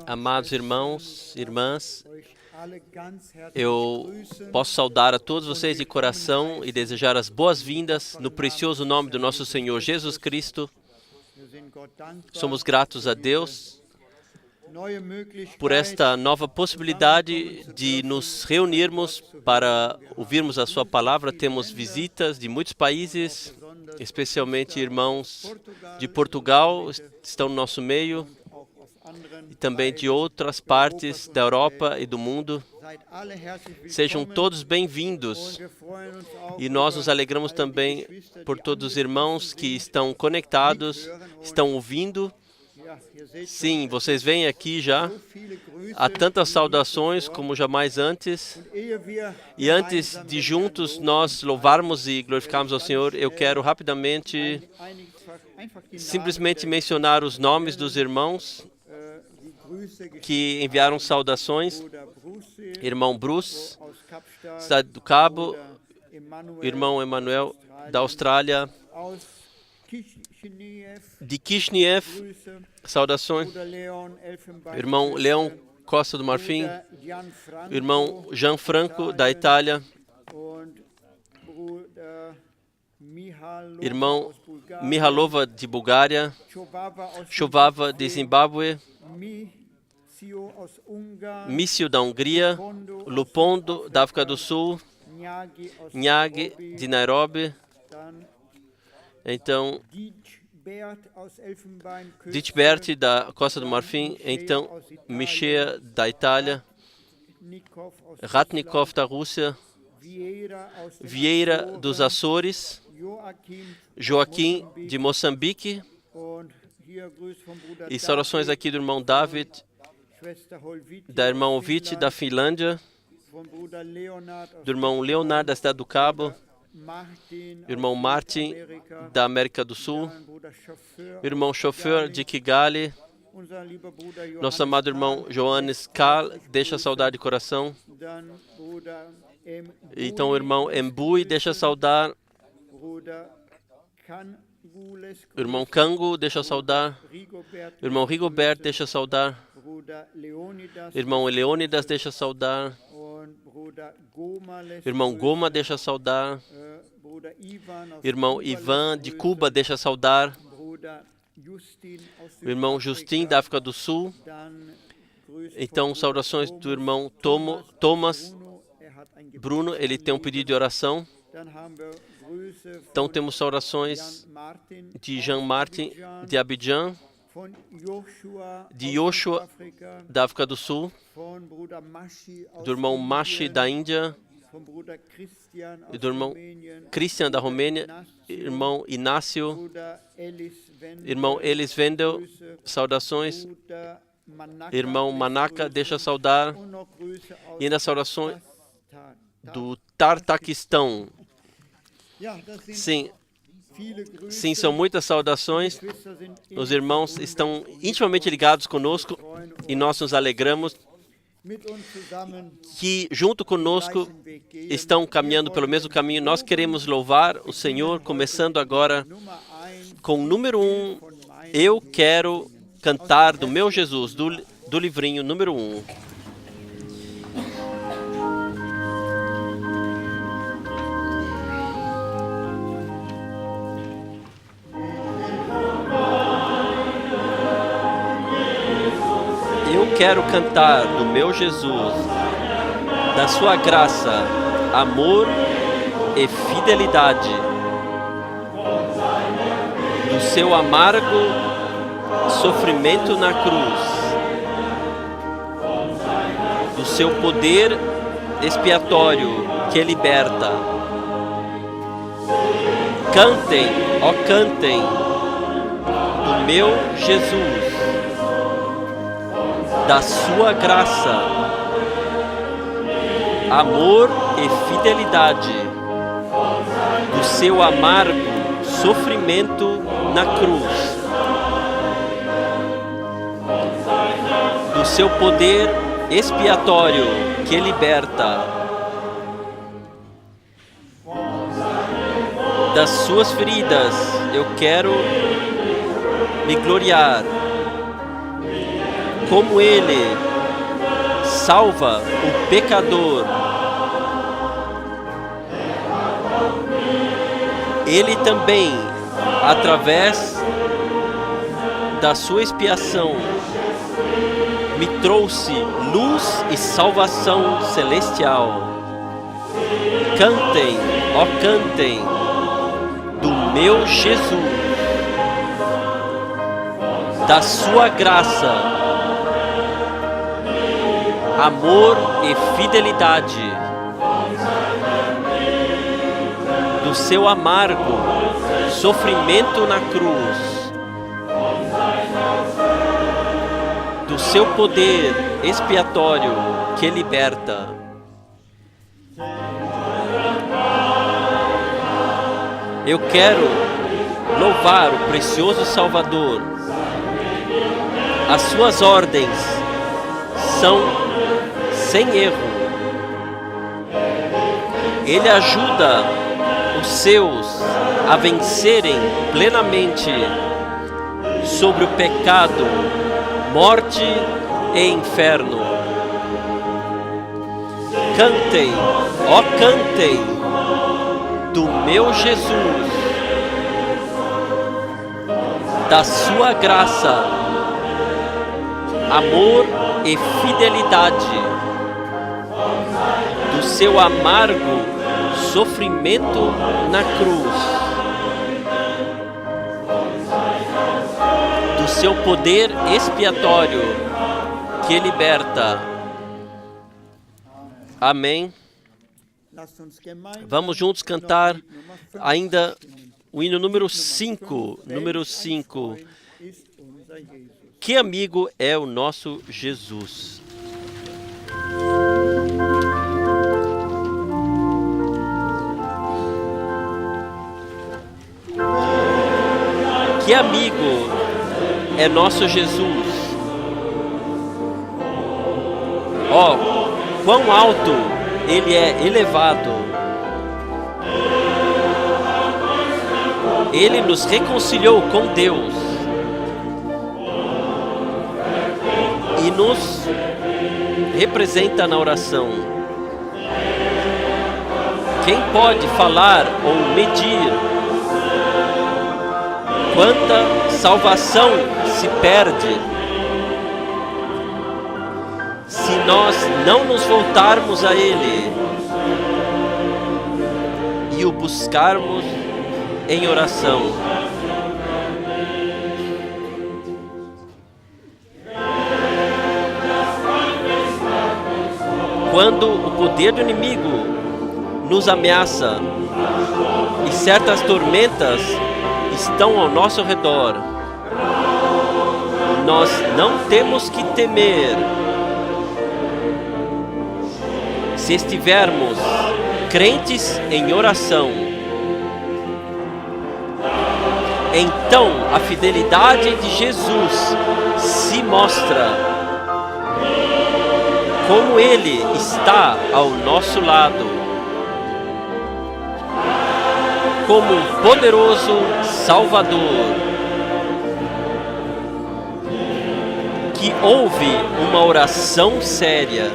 Amados irmãos, irmãs, eu posso saudar a todos vocês de coração e desejar as boas-vindas no precioso nome do nosso Senhor Jesus Cristo. Somos gratos a Deus por esta nova possibilidade de nos reunirmos para ouvirmos a sua palavra. Temos visitas de muitos países, especialmente irmãos de Portugal estão no nosso meio e também de outras partes da Europa e do mundo. Sejam todos bem-vindos e nós nos alegramos também por todos os irmãos que estão conectados, estão ouvindo. Sim, vocês vêm aqui já. Há tantas saudações como jamais antes. E antes de juntos nós louvarmos e glorificarmos ao Senhor, eu quero rapidamente simplesmente mencionar os nomes dos irmãos que enviaram saudações. Irmão Bruce, Cidade do Cabo, irmão Emanuel, da Austrália, de Kishinev, saudações. Irmão Leão Costa do Marfim, irmão Jean Franco, da Itália, irmão Mihalova, de Bulgária, Chovava, de Zimbábue, Mício, da Hungria, Lupondo, da África do Sul, Nyagi, de Nairobi, então Ditbert, da Costa do Marfim, então Michea, da Itália, Ratnikov, da Rússia, Vieira, dos Açores, Joaquim, de Moçambique, e saudações aqui do irmão David, da irmã Ovit, da Finlândia, do irmão Leonardo, da Cidade do Cabo, irmão Martin, da América do Sul, irmão Chauffeur, de Kigali, nosso amado irmão Johannes Karl, deixa saudar de coração. Então o irmão Mbui deixa saudar. O irmão Kango deixa saudar. O irmão Rigobert deixa saudar. O irmão Leônidas deixa saudar. O irmão Goma deixa saudar. O irmão Ivan, de Cuba, deixa saudar. O irmão Justin, da África do Sul. Então, saudações do irmão Thomas Bruno, ele tem um pedido de oração. Então, temos saudações de Jean Martin, de Abidjan, de Joshua, da África do Sul, do irmão Mashi, da Índia, e do irmão Christian, da Romênia, irmão Inácio, irmão Elis Wendel, saudações, irmão Manaka, deixa saudar, e ainda saudações do Tartaquistão. Sim, são muitas saudações. Os irmãos estão intimamente ligados conosco e nós nos alegramos que junto conosco estão caminhando pelo mesmo caminho. Nós queremos louvar o Senhor, começando agora com o número 1. Eu quero cantar do meu Jesus, do livrinho número 1. Eu quero cantar do meu Jesus, da sua graça, amor e fidelidade, do seu amargo sofrimento na cruz, do seu poder expiatório que liberta. Cantem, ó cantem, do meu Jesus, da sua graça, amor e fidelidade, do seu amargo sofrimento na cruz, do seu poder expiatório que liberta, das suas feridas eu quero me gloriar. como Ele salva o pecador, Ele também, através da sua expiação, me trouxe luz e salvação celestial. Cantem, ó cantem, do meu Jesus, da sua graça, amor e fidelidade, do seu amargo sofrimento na cruz, do seu poder expiatório que liberta. Eu quero louvar o precioso Salvador. As suas ordens são sem erro. Ele ajuda os seus a vencerem plenamente sobre o pecado, morte e inferno. Cantem, ó cantem, do meu Jesus, da sua graça, amor e fidelidade, do seu amargo sofrimento na cruz, do seu poder expiatório que liberta. Amém. Vamos juntos cantar ainda o hino número 5. Número 5. Que amigo é o nosso Jesus. Que amigo é nosso Jesus. Ó, quão alto Ele é elevado. Ele nos reconciliou com Deus e nos representa na oração. Quem pode falar ou medir quanta salvação se perde se nós não nos voltarmos a Ele e o buscarmos em oração? Quando o poder do inimigo nos ameaça e certas tormentas estão ao nosso redor, nós não temos que temer se estivermos crentes em oração. Então a fidelidade de Jesus se mostra, como Ele está ao nosso lado, como um poderoso Salvador, que ouve uma oração séria.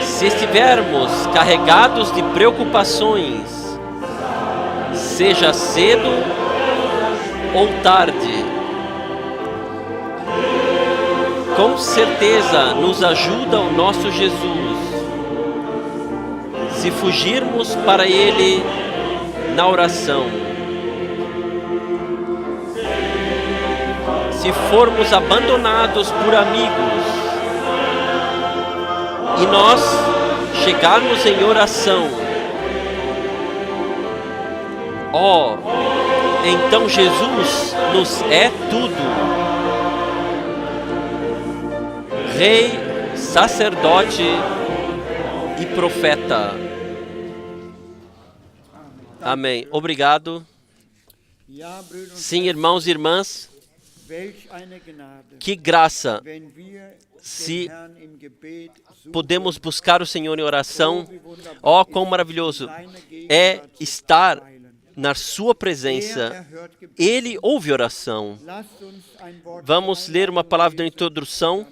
Se estivermos carregados de preocupações, seja cedo ou tarde, com certeza nos ajuda o nosso Jesus, se fugirmos para Ele na oração. Se formos abandonados por amigos e nós chegarmos em oração, então Jesus nos é tudo. Rei, sacerdote e profeta. Amém. Obrigado. Sim, irmãos e irmãs, que graça se podemos buscar o Senhor em oração. Quão maravilhoso é estar na sua presença, Ele ouve oração. Vamos ler uma palavra de introdução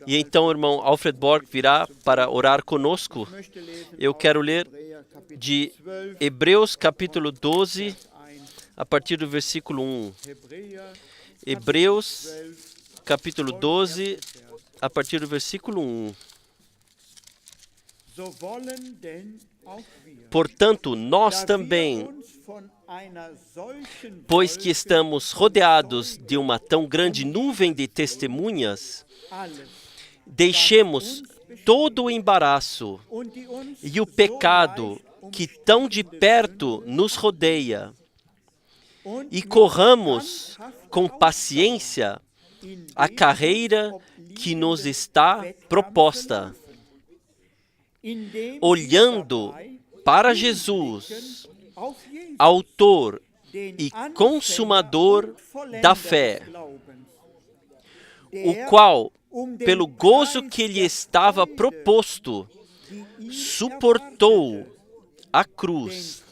e então o irmão Alfred Borg virá para orar conosco. Eu quero ler de Hebreus capítulo 12, a partir do versículo 1. Hebreus capítulo 12, a partir do versículo 1. Portanto, nós também, pois que estamos rodeados de uma tão grande nuvem de testemunhas, deixemos todo o embaraço e o pecado que tão de perto nos rodeia e corramos com paciência a carreira que nos está proposta, olhando para Jesus, autor e consumador da fé, o qual, pelo gozo que lhe estava proposto, suportou a cruz,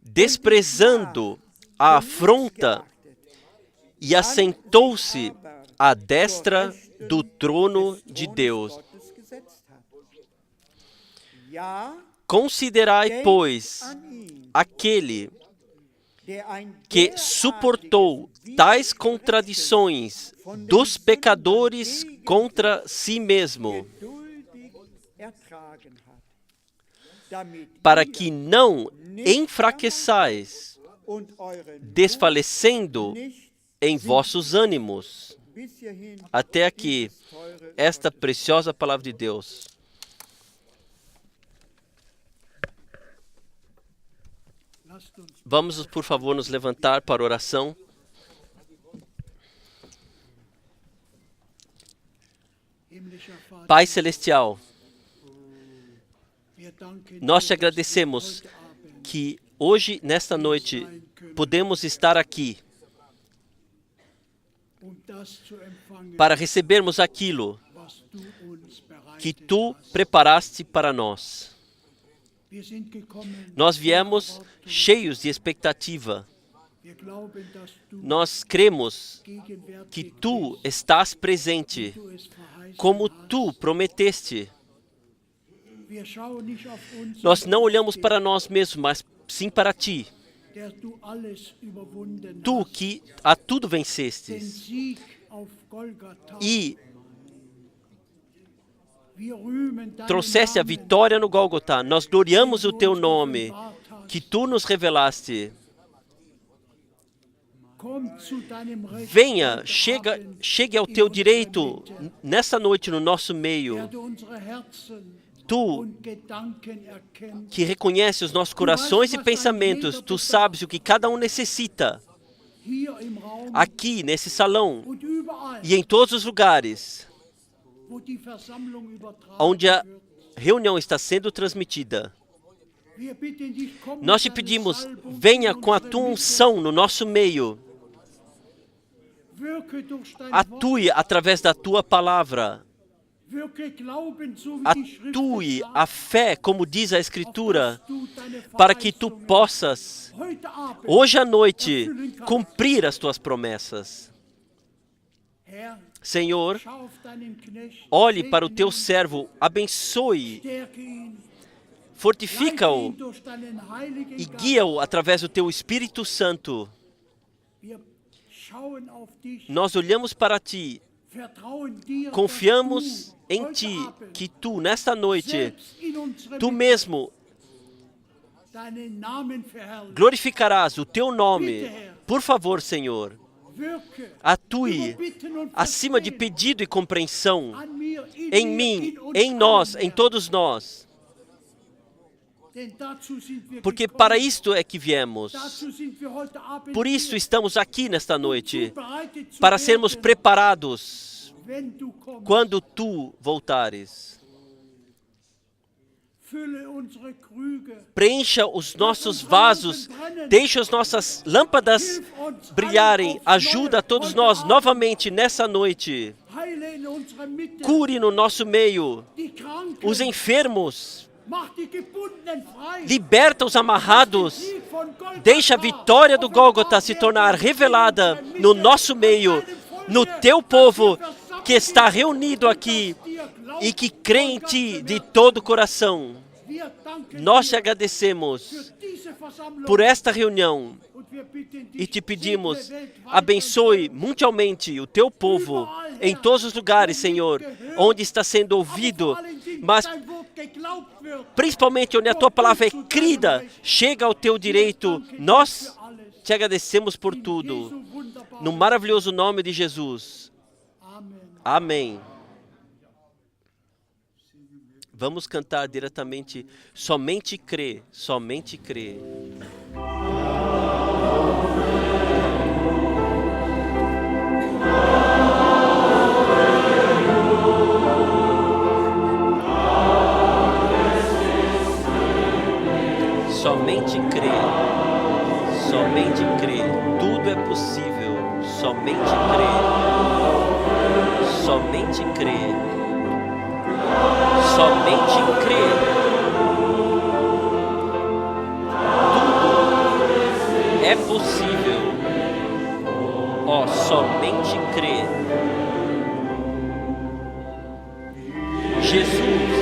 desprezando a afronta, e assentou-se à destra do trono de Deus. Considerai, pois, aquele que suportou tais contradições dos pecadores contra si mesmo, para que não enfraqueçais, desfalecendo em vossos ânimos. Até aqui, esta preciosa palavra de Deus. Vamos, por favor, nos levantar para oração. Pai Celestial, nós te agradecemos que hoje, nesta noite, podemos estar aqui para recebermos aquilo que Tu preparaste para nós. Nós viemos cheios de expectativa. Nós cremos que Tu estás presente, como Tu prometeste. Nós não olhamos para nós mesmos, mas sim para Ti. Tu que a tudo vencestes. E trouxeste a vitória no Gólgota. Nós gloriamos o Teu nome, que Tu nos revelaste. Venha, chegue ao Teu direito nessa noite no nosso meio. Tu que reconhece os nossos corações e pensamentos, Tu sabes o que cada um necessita. Aqui, nesse salão, e em todos os lugares onde a reunião está sendo transmitida. Nós te pedimos, venha com a Tua unção no nosso meio. Atue através da Tua palavra. Atue a fé, como diz a Escritura, para que Tu possas, hoje à noite, cumprir as Tuas promessas. Senhor, olhe para o Teu servo, abençoe, fortifica-o e guia-o através do Teu Espírito Santo. Nós olhamos para Ti, confiamos em Ti, que Tu, nesta noite, Tu mesmo glorificarás o Teu nome. Por favor, Senhor, atue acima de pedido e compreensão em mim, em nós, em todos nós. Porque para isto é que viemos. Por isso estamos aqui nesta noite, para sermos preparados quando Tu voltares. Preencha os nossos vasos, deixe as nossas lâmpadas brilharem. Ajuda a todos nós novamente nessa noite. Cure no nosso meio os enfermos. Liberta os amarrados. Deixa a vitória do Gólgota se tornar revelada no nosso meio, no teu povo que está reunido aqui e que crê em ti de todo o coração. Nós te agradecemos por esta reunião e te pedimos, abençoe mundialmente o teu povo em todos os lugares, Senhor, onde está sendo ouvido, mas principalmente onde a tua palavra é crida, chega ao teu direito. Nós te agradecemos por tudo. No maravilhoso nome de Jesus. Amém. Vamos cantar diretamente, somente crê, somente crê. Somente crê, somente crê, tudo é possível, somente crê, somente crê, somente crê, tudo é possível, ó, somente crê. Jesus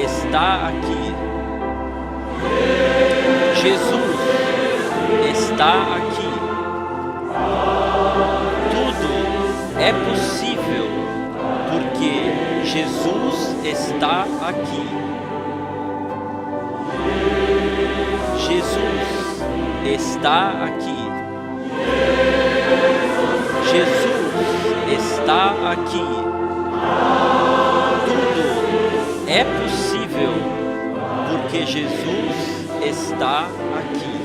está aqui. Jesus está aqui. Tudo é possível porque Jesus está aqui. Jesus está aqui. Jesus está aqui. Tudo é possível porque Jesus está aqui.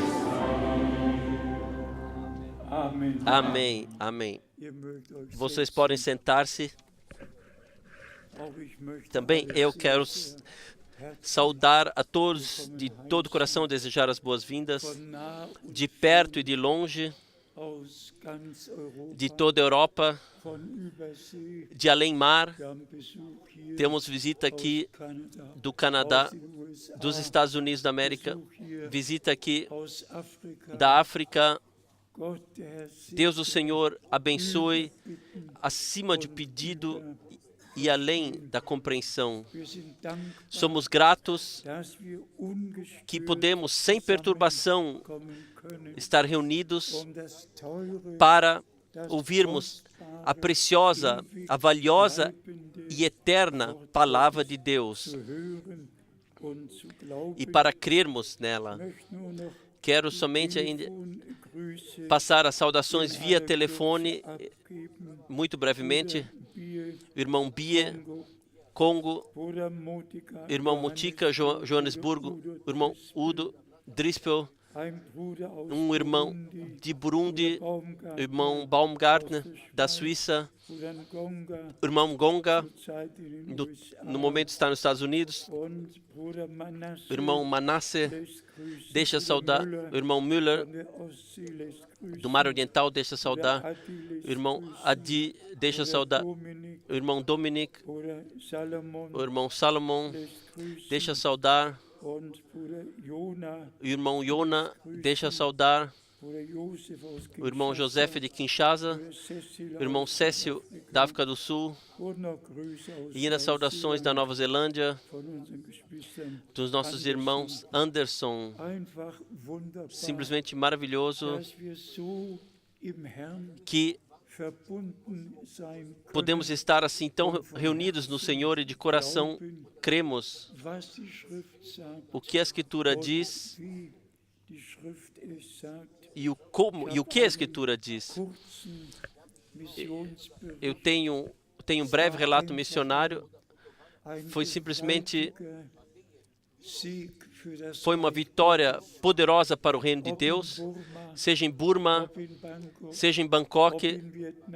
Amém, amém. Vocês podem sentar-se. Também eu quero saudar a todos de todo o coração, desejar as boas-vindas, de perto e de longe, de toda a Europa, de além-mar. Temos visita aqui do Canadá, dos Estados Unidos da América, visita aqui da África. Deus, o Senhor, abençoe acima de pedido e além da compreensão. Somos gratos que podemos, sem perturbação, estar reunidos para ouvirmos a preciosa, a valiosa e eterna Palavra de Deus e para crermos nela. Quero somente ainda passar as saudações via telefone, muito brevemente. Irmão Bie, Congo, irmão Mutika, Joanesburgo, irmão Udo, Drispel, um irmão de Burundi, irmão Baumgartner, da Suíça, irmão Gonga, no momento está nos Estados Unidos, irmão Manasseh, deixa saudar, irmão Müller, do Mar Oriental, deixa saudar, irmão Adi, deixa saudar, irmão Dominic, o irmão Salomão, deixa saudar, o irmão Yona, deixa saudar, o irmão José de Kinshasa, o irmão Cécio da África do Sul, e nas saudações da Nova Zelândia, dos nossos irmãos Anderson, simplesmente maravilhoso, que podemos estar assim tão reunidos no Senhor e de coração cremos o que a Escritura diz e o como e o que a Escritura diz. Eu tenho um breve relato missionário. Foi simplesmente uma vitória poderosa para o reino de Deus, seja em Burma, seja em Bangkok,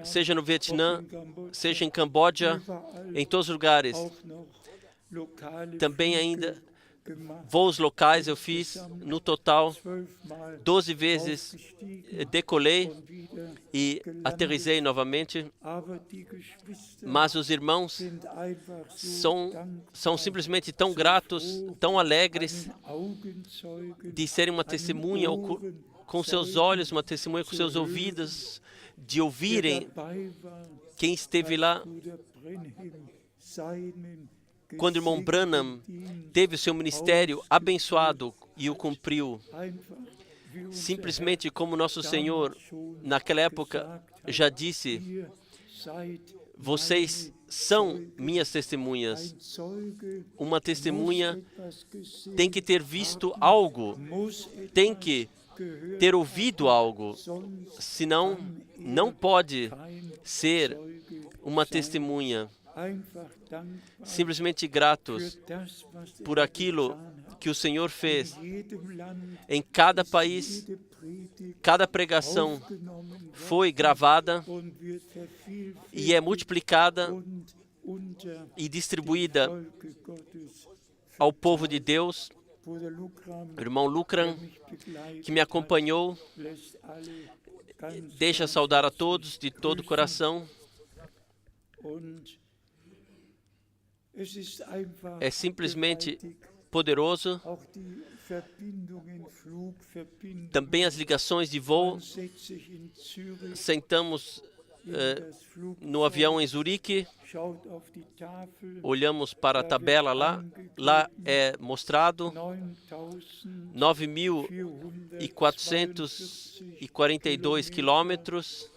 seja no Vietnã, seja em Camboja, em todos os lugares. Também ainda voos locais eu fiz, no total, 12 vezes decolei e aterrissei novamente. Mas os irmãos são simplesmente tão gratos, tão alegres de serem uma testemunha com seus olhos, uma testemunha com seus ouvidos, de ouvirem quem esteve lá quando o irmão Branham teve o seu ministério abençoado e o cumpriu. Simplesmente como nosso Senhor, naquela época, já disse, vocês são minhas testemunhas. Uma testemunha tem que ter visto algo, tem que ter ouvido algo, senão não pode ser uma testemunha. Simplesmente gratos por aquilo que o Senhor fez. Em cada país, cada pregação foi gravada e é multiplicada e distribuída ao povo de Deus. O irmão Lucran, que me acompanhou, deixa saudar a todos de todo o coração. É simplesmente poderoso. Também as ligações de voo. Sentamos no avião em Zurique, olhamos para a tabela lá. Lá é mostrado 9.442 quilômetros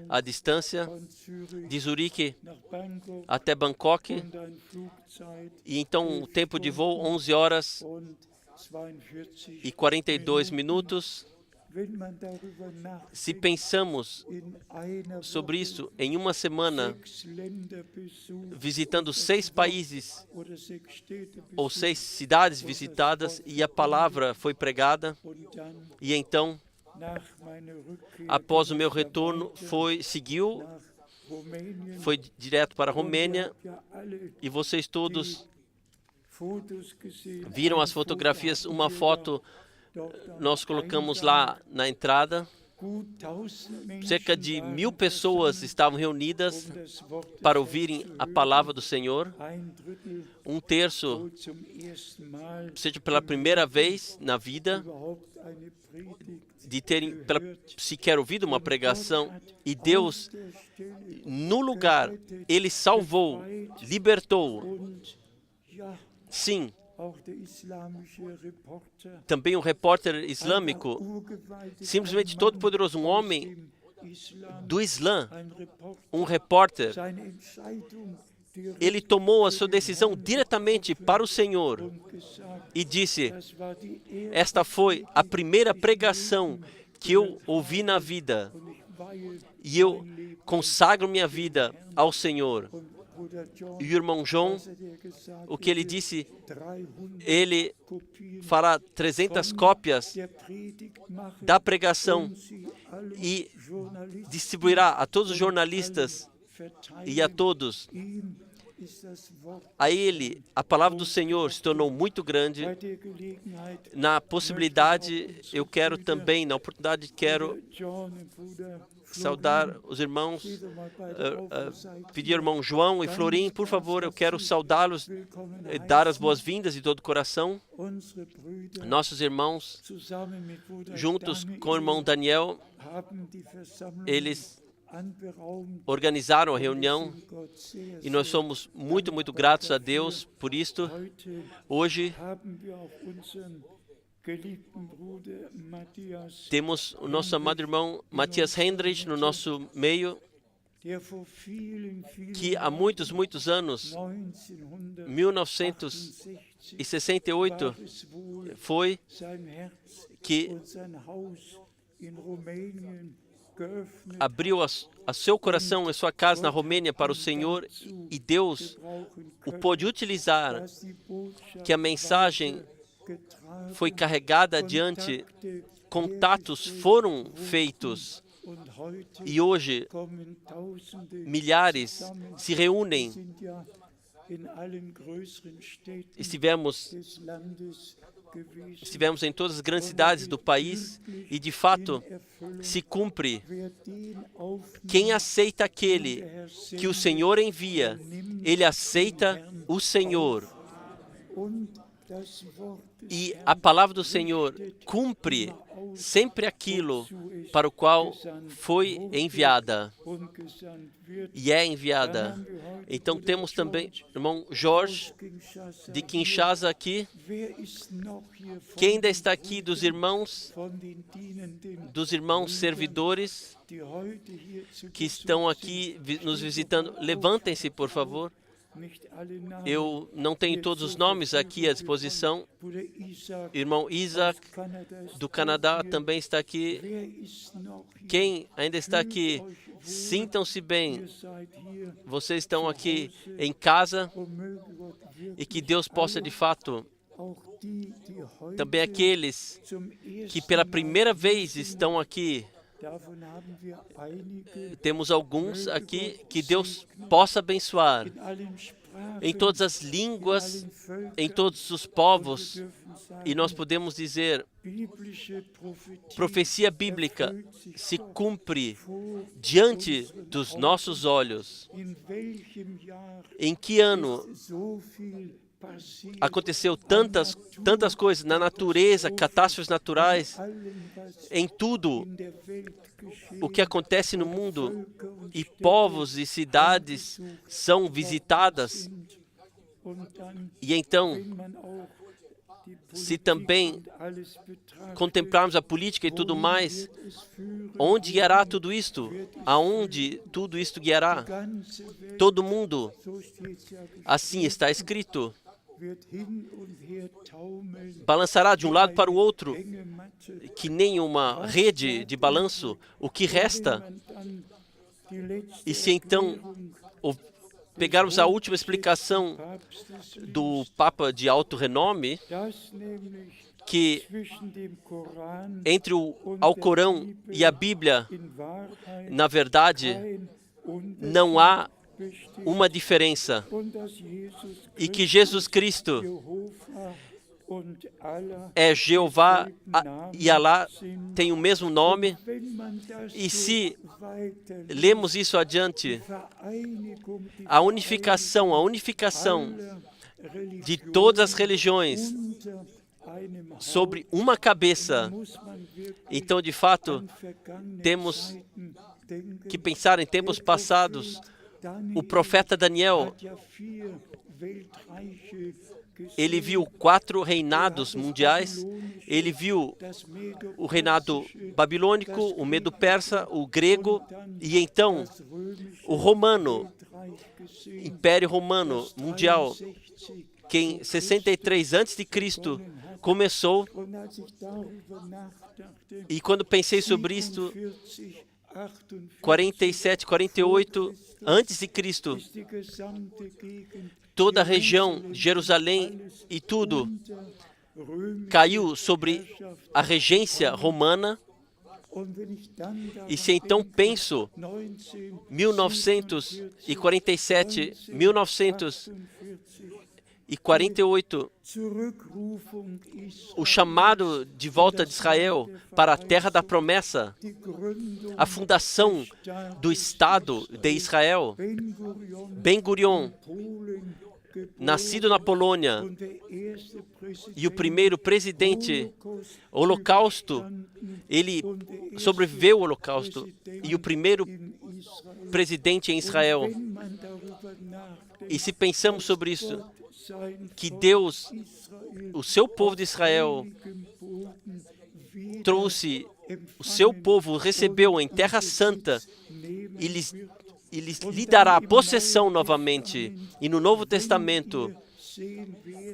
a distância de Zurique até Bangkok, e então o tempo de voo 11 horas e 42 minutos. Se pensamos sobre isso, em uma semana, visitando 6 países ou 6 cidades visitadas, e a palavra foi pregada, e então, após o meu retorno, seguiu foi direto para a Romênia, e vocês todos viram as fotografias. Uma foto nós colocamos lá na entrada. Cerca de 1.000 pessoas estavam reunidas para ouvirem a palavra do Senhor. Um terço, seja pela primeira vez na vida, de terem sequer ouvido uma pregação. E Deus, no lugar, Ele salvou, libertou. Sim. Também um repórter islâmico, simplesmente todo-poderoso, um homem do Islã, um repórter, ele tomou a sua decisão diretamente para o Senhor e disse: esta foi a primeira pregação que eu ouvi na vida, e eu consagro minha vida ao Senhor. E o irmão João, o que ele disse, ele fará 300 cópias da pregação e distribuirá a todos os jornalistas e a todos. A ele, a palavra do Senhor se tornou muito grande. Na possibilidade, eu quero também, na oportunidade, quero saudar os irmãos, pedir ao irmão João e Florim, por favor, eu quero saudá-los, dar as boas-vindas de todo o coração. Nossos irmãos, juntos com o irmão Daniel, eles organizaram a reunião e nós somos muito, muito gratos a Deus por isto. Hoje, temos o nosso amado irmão Matthias Hendrich no nosso meio, que há muitos, muitos anos, 1968, foi que abriu a seu coração e sua casa na Romênia para o Senhor, e Deus o pôde utilizar, que a mensagem foi carregada adiante, contatos foram feitos, e hoje milhares se reúnem. Estivemos em todas as grandes cidades do país e, de fato, se cumpre. Quem aceita aquele que o Senhor envia, ele aceita o Senhor. E a palavra do Senhor cumpre sempre aquilo para o qual foi enviada e é enviada. Então temos também o irmão Jorge de Kinshasa aqui. Quem ainda está aqui dos irmãos servidores que estão aqui nos visitando? Levantem-se, por favor. Eu não tenho todos os nomes aqui à disposição. Irmão Isaac, do Canadá, também está aqui. Quem ainda está aqui, sintam-se bem. Vocês estão aqui em casa e que Deus possa, de fato, também aqueles que pela primeira vez estão aqui. Temos alguns aqui que Deus possa abençoar em todas as línguas, em todos os povos, e nós podemos dizer, profecia bíblica se cumpre diante dos nossos olhos. Em que ano aconteceu tantas coisas na natureza, catástrofes naturais, em tudo o que acontece no mundo, e povos e cidades são visitadas. E então, se também contemplarmos a política e tudo mais, onde guiará tudo isto? Aonde tudo isto guiará? Todo mundo, assim está escrito, balançará de um lado para o outro, que nem uma rede de balanço. O que resta? E se então pegarmos a última explicação do Papa de alto renome, que entre o Alcorão e a Bíblia, na verdade, não há uma diferença, e que Jesus Cristo é Jeová e Alá tem o mesmo nome. E se lemos isso adiante, a unificação de todas as religiões sobre uma cabeça, então de fato temos que pensar em tempos passados. O profeta Daniel, ele viu 4 reinados mundiais. Ele viu o reinado babilônico, o medo-persa, o grego e então o romano, Império Romano Mundial, que em 63 a.C. começou. E quando pensei sobre isto, 47, 48 a.C., toda a região de Jerusalém e tudo caiu sobre a regência romana. E se então penso 1947, 1948, o chamado de volta de Israel para a terra da promessa, a fundação do Estado de Israel, Ben-Gurion, nascido na Polônia, e o primeiro presidente, Holocausto, ele sobreviveu ao Holocausto, e o primeiro presidente em Israel. E se pensamos sobre isso, que Deus, o seu povo de Israel, trouxe, o seu povo recebeu em Terra Santa, e lhe dará a possessão novamente. E no Novo Testamento,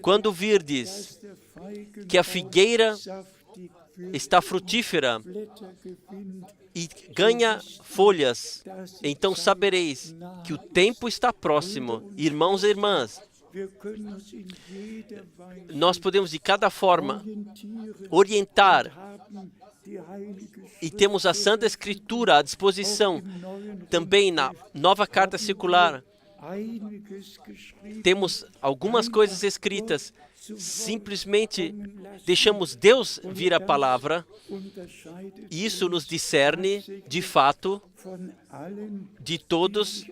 quando virdes que a figueira está frutífera e ganha folhas, então sabereis que o tempo está próximo. Irmãos e irmãs, nós podemos de cada forma orientar, e temos a Santa Escritura à disposição. Também na nova carta circular, temos algumas coisas escritas, simplesmente deixamos Deus vir a palavra, e isso nos discerne, de fato, de todos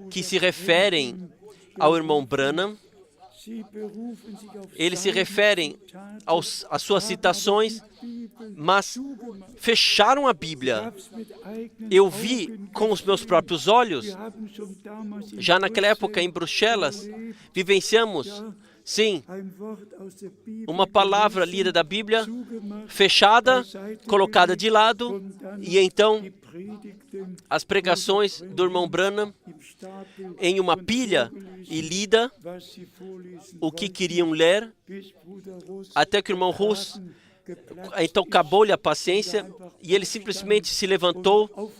que se referem ao irmão Branham. Eles se referem às suas citações, mas fecharam a Bíblia. Eu vi com os meus próprios olhos. Já naquela época, em Bruxelas, vivenciamos, sim, uma palavra lida da Bíblia, fechada, colocada de lado, e então as pregações do irmão Branham em uma pilha e lida o que queriam ler, até que o irmão Russ, então acabou-lhe a paciência e ele simplesmente se levantou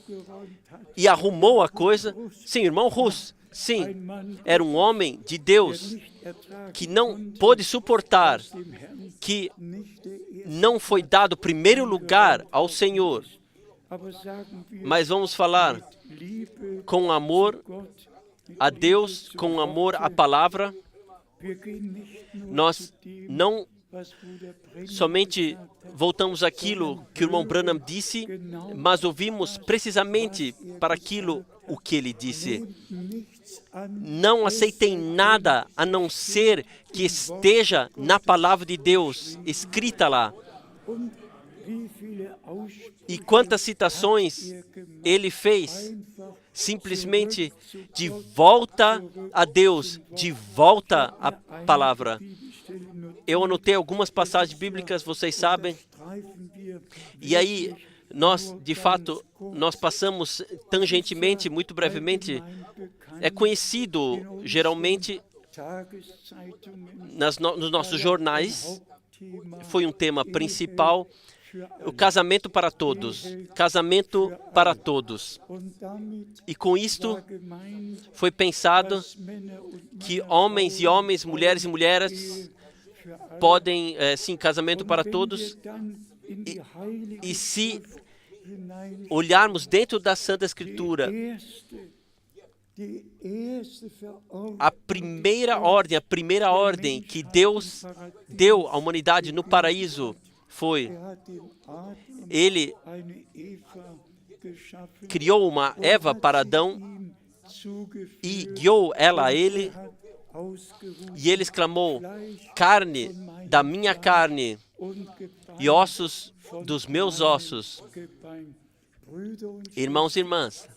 e arrumou a coisa. Sim, irmão Russ, sim, era um homem de Deus que não pôde suportar que não foi dado primeiro lugar ao Senhor. Mas vamos falar com amor a Deus, com amor à palavra. Nós não somente voltamos àquilo que o irmão Branham disse, mas ouvimos precisamente para aquilo o que ele disse. Não aceitem nada a não ser que esteja na palavra de Deus, escrita lá. E quantas citações ele fez, simplesmente de volta a Deus, de volta à palavra. Eu anotei algumas passagens bíblicas, vocês sabem, e aí nós, de fato, nós passamos tangentemente, muito brevemente. É conhecido, geralmente, nos nossos jornais, foi um tema principal, o casamento para todos. Casamento para todos. E com isto, foi pensado que homens e homens, mulheres e mulheres, podem, sim, casamento para todos. E se olharmos dentro da Santa Escritura, a primeira ordem que Deus deu à humanidade no paraíso foi, Ele criou uma Eva para Adão e guiou ela a ele, e ele exclamou: carne da minha carne e ossos dos meus ossos. Irmãos e irmãs,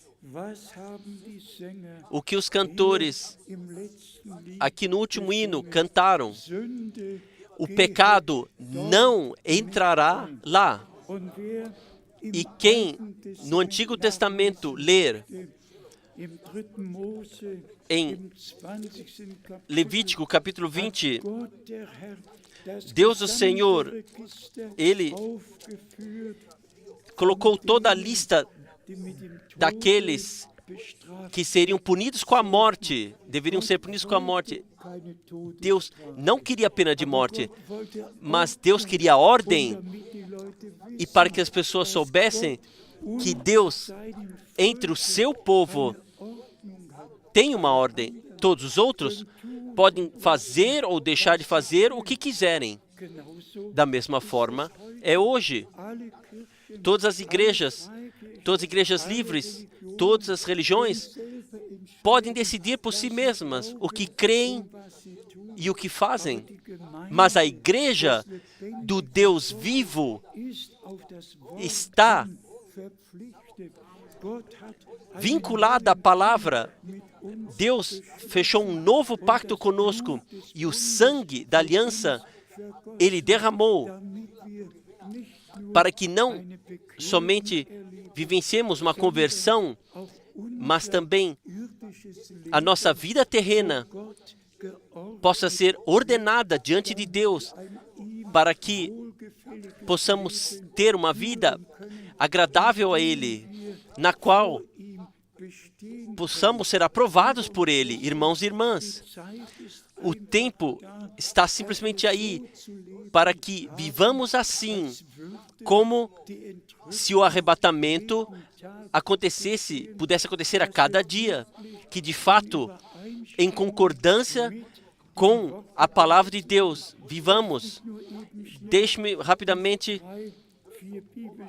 o que os cantores aqui no último hino cantaram: o pecado não entrará lá. E quem no Antigo Testamento ler em Levítico capítulo 20, Deus o Senhor, Ele colocou toda a lista daqueles que seriam punidos com a morte, deveriam ser punidos com a morte. Deus não queria pena de morte, mas Deus queria ordem, e para que as pessoas soubessem que Deus, entre o seu povo, tem uma ordem. Todos os outros podem fazer ou deixar de fazer o que quiserem. Da mesma forma, é hoje. Todas as igrejas livres, todas as religiões podem decidir por si mesmas o que creem e o que fazem. Mas a igreja do Deus vivo está vinculada à palavra. Deus fechou um novo pacto conosco e o sangue da aliança Ele derramou para que não somente vivenciemos uma conversão, mas também a nossa vida terrena possa ser ordenada diante de Deus, para que possamos ter uma vida agradável a Ele, na qual possamos ser aprovados por Ele. Irmãos e irmãs, o tempo está simplesmente aí para que vivamos assim, como se o arrebatamento pudesse acontecer a cada dia, que de fato em concordância com a palavra de Deus. Vivamos. Deixe-me rapidamente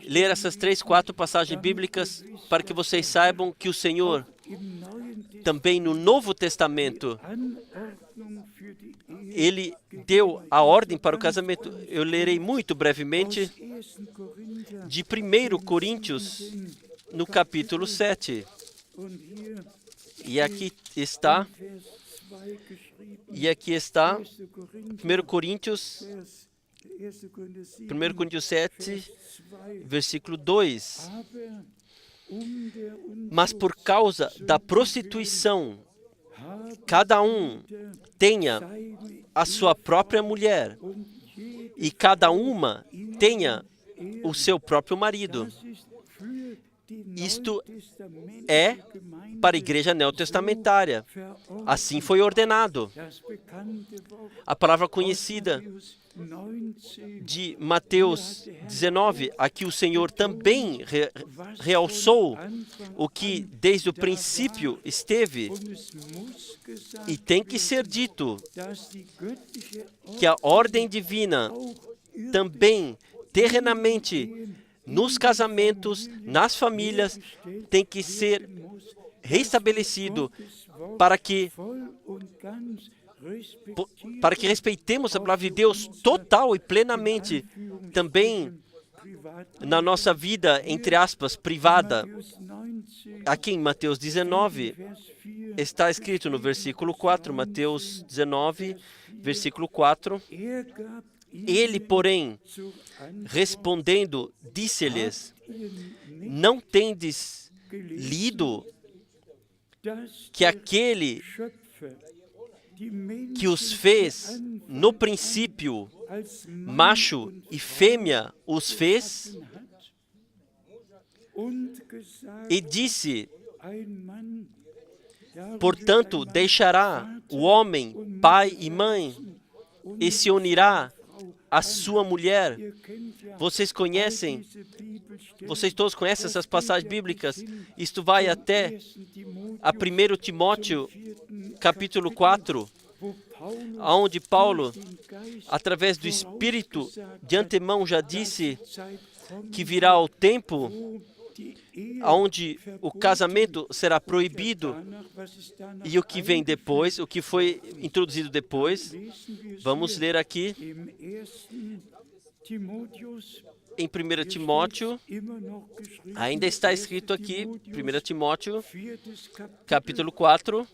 ler essas 3, 4 passagens bíblicas para que vocês saibam que o Senhor, também no Novo Testamento, Ele deu a ordem para o casamento. Eu lerei muito brevemente de 1 Coríntios, no capítulo 7. E aqui está 1 Coríntios 7, versículo 2. Mas por causa da prostituição, cada um tenha a sua própria mulher, e cada uma tenha o seu próprio marido. Isto é para a igreja neotestamentária. Assim foi ordenado. A palavra conhecida de Mateus 19, aqui o Senhor também realçou o que desde o princípio esteve, e tem que ser dito que a ordem divina também terrenamente nos casamentos, nas famílias, tem que ser restabelecido para que respeitemos a palavra de Deus total e plenamente, também na nossa vida, entre aspas, privada. Aqui em Mateus 19, está escrito no versículo 4, Mateus 19, versículo 4, Ele, porém, respondendo, disse-lhes: Não tendes lido que aquele que os fez no princípio, macho e fêmea os fez? E disse: Portanto, deixará o homem pai e mãe, e se unirá à sua mulher. Vocês todos conhecem essas passagens bíblicas. Isto vai até a 1 Timóteo, capítulo 4, onde Paulo, através do Espírito, de antemão já disse que virá o tempo onde o casamento será proibido. E o que vem depois, o que foi introduzido depois, vamos ler aqui em 1 Timóteo, ainda está escrito aqui, 1 Timóteo, capítulo 4,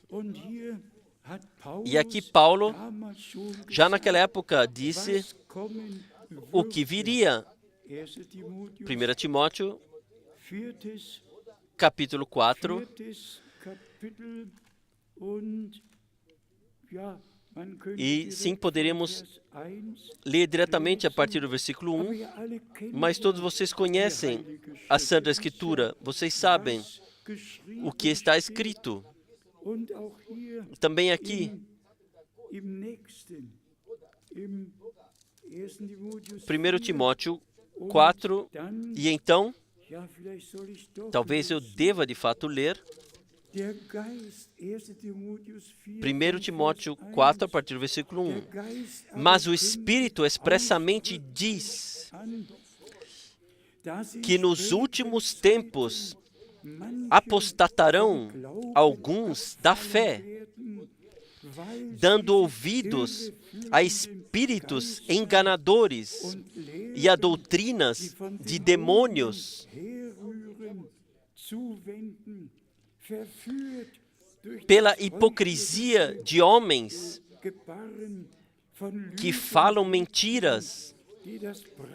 e aqui Paulo, já naquela época, disse o que viria. 1 Timóteo, capítulo 4, e sim, poderíamos ler diretamente a partir do versículo 1, mas todos vocês conhecem a Santa Escritura, vocês sabem o que está escrito. Também aqui, 1 Timóteo 4, e então, talvez eu deva de fato ler 1 Timóteo 4, a partir do versículo 1. Mas o Espírito expressamente diz que nos últimos tempos apostatarão alguns da fé, dando ouvidos a espíritos enganadores e a doutrinas de demônios, pela hipocrisia de homens que falam mentiras,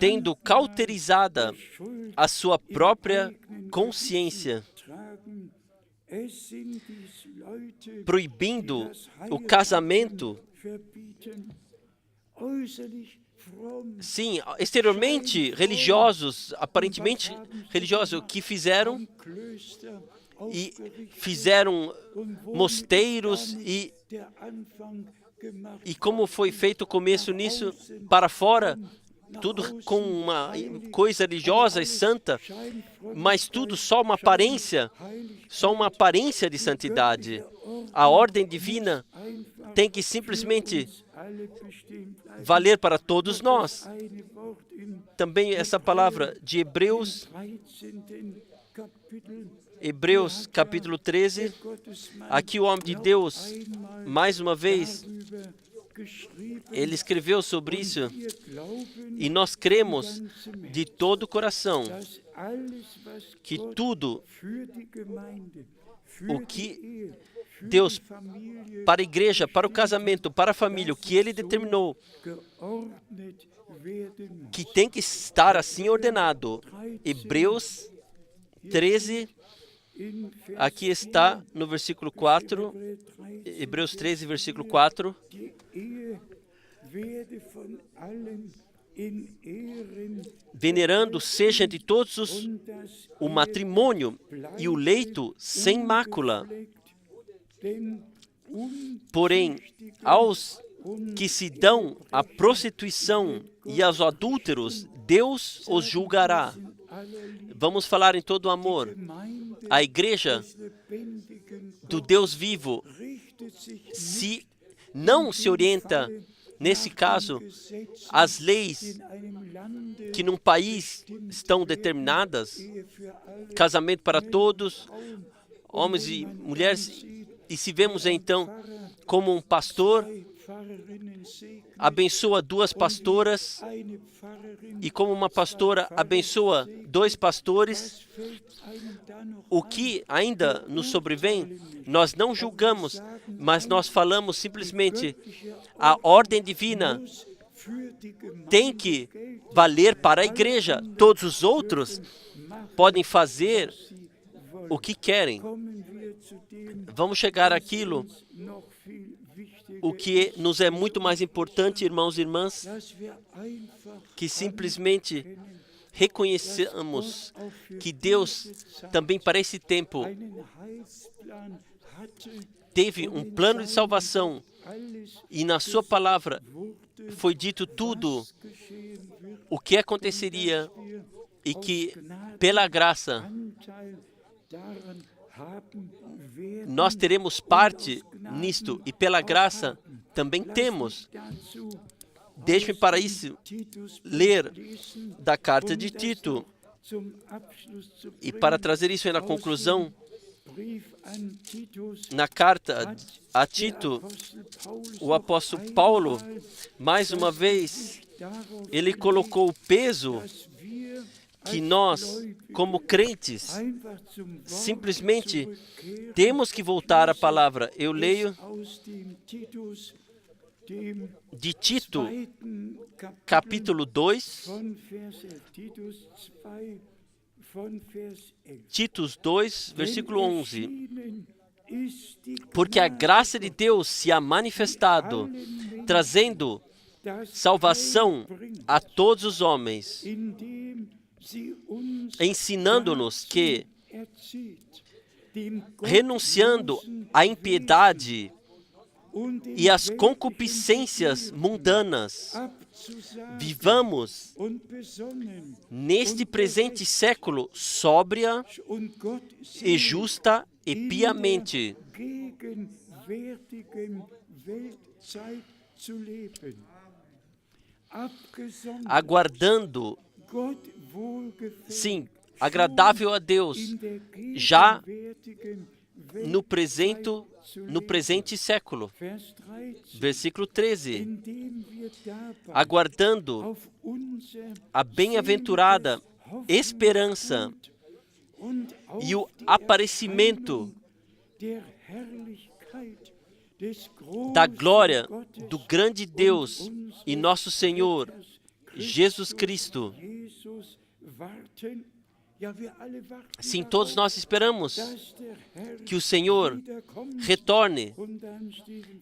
tendo cauterizada a sua própria consciência, proibindo o casamento. Sim, exteriormente religiosos, aparentemente religiosos, que fizeram mosteiros e como foi feito o começo nisso, para fora, tudo com uma coisa religiosa e santa, mas tudo só uma aparência de santidade. A ordem divina tem que simplesmente valer para todos nós. Também essa palavra de Hebreus capítulo 13, aqui o homem de Deus, mais uma vez, ele escreveu sobre isso, e nós cremos de todo o coração que tudo o que Deus, para a igreja, para o casamento, para a família, o que Ele determinou, que tem que estar assim ordenado. Hebreus 13, aqui está no versículo 4, Hebreus 13, versículo 4. Venerando seja entre todos o matrimônio e o leito sem mácula. Porém, aos que se dão à prostituição e aos adúlteros, Deus os julgará. Vamos falar em todo o amor. A igreja do Deus vivo não se orienta, nesse caso, às leis que num país estão determinadas, casamento para todos, homens e mulheres, e se vemos então como um pastor abençoa 2 pastoras e como uma pastora abençoa 2 pastores, o que ainda nos sobrevém, nós não julgamos, mas nós falamos simplesmente a ordem divina tem que valer para a igreja. Todos os outros podem fazer o que querem. Vamos chegar àquilo, o que nos é muito mais importante, irmãos e irmãs, que simplesmente reconheçamos que Deus também para esse tempo teve um plano de salvação e na sua palavra foi dito tudo o que aconteceria e que pela graça nós teremos parte nisto e pela graça também temos. Deixe-me para isso ler da carta de Tito e para trazer isso na conclusão, na carta a Tito, o apóstolo Paulo, mais uma vez, ele colocou o peso que nós, como crentes, simplesmente temos que voltar à palavra. Eu leio de Tito, capítulo 2, Titos 2, versículo 11. Porque a graça de Deus se há manifestado, trazendo salvação a todos os homens, ensinando-nos que, renunciando à impiedade e às concupiscências mundanas, vivamos neste presente século sóbria e justa e piamente, aguardando, sim, agradável a Deus, já no presente século. Versículo 13. Aguardando a bem-aventurada esperança e o aparecimento da glória do grande Deus e nosso Senhor Jesus Cristo. Sim, todos nós esperamos que o Senhor retorne.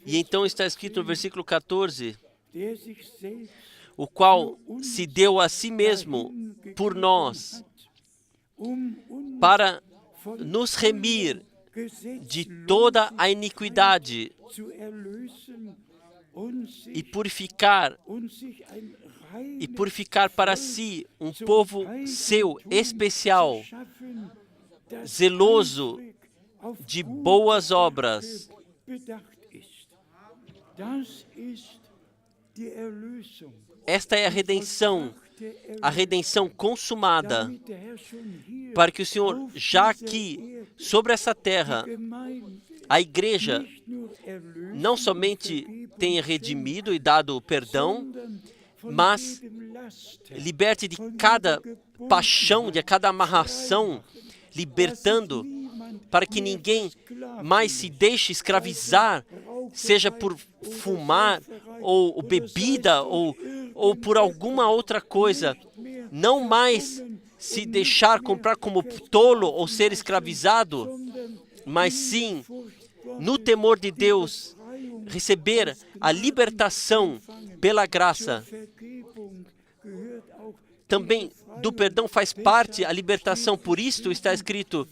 E então está escrito no versículo 14, o qual se deu a si mesmo por nós, para nos remir de toda a iniquidade e purificar para si um povo seu especial, zeloso de boas obras. Esta é a redenção consumada, para que o Senhor, já aqui, sobre essa terra, a igreja não somente tenha redimido e dado perdão, mas liberte de cada paixão, de cada amarração, libertando, para que ninguém mais se deixe escravizar, seja por fumar, ou bebida, ou por alguma outra coisa. Não mais se deixar comprar como tolo ou ser escravizado, mas sim, no temor de Deus, receber a libertação pela graça. Também do perdão faz parte a libertação. Por isto está escrito: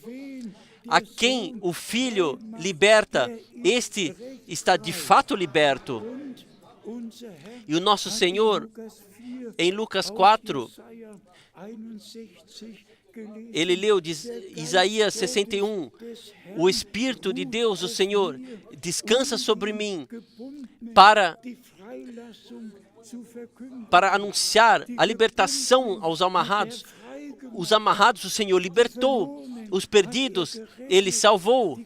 a quem o Filho liberta, este está de fato liberto. E o nosso Senhor, em Lucas 4, ele leu de Isaías 61, o Espírito de Deus, o Senhor, descansa sobre mim para anunciar a libertação aos amarrados. Os amarrados o Senhor libertou, os perdidos Ele salvou,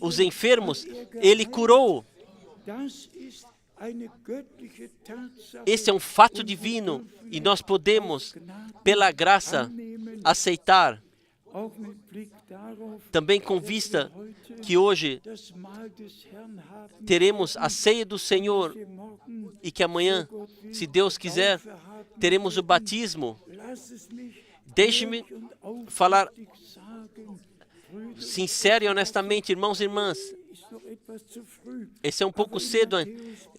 os enfermos Ele curou. Esse é um fato divino e nós podemos, pela graça, aceitar. Também com vista que hoje teremos a ceia do Senhor e que amanhã, se Deus quiser, teremos o batismo. Deixe-me falar sincero e honestamente, irmãos e irmãs. Esse é um pouco cedo,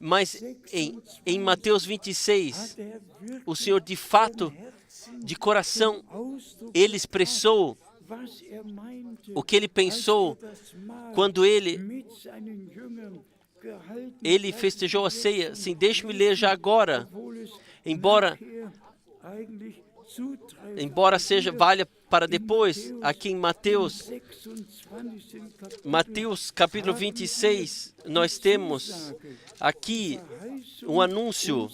mas em Mateus 26, o Senhor de fato, de coração, Ele expressou o que Ele pensou quando Ele festejou a ceia. Sim, deixe-me ler já agora, embora valha para depois, aqui em Mateus capítulo 26, nós temos aqui um anúncio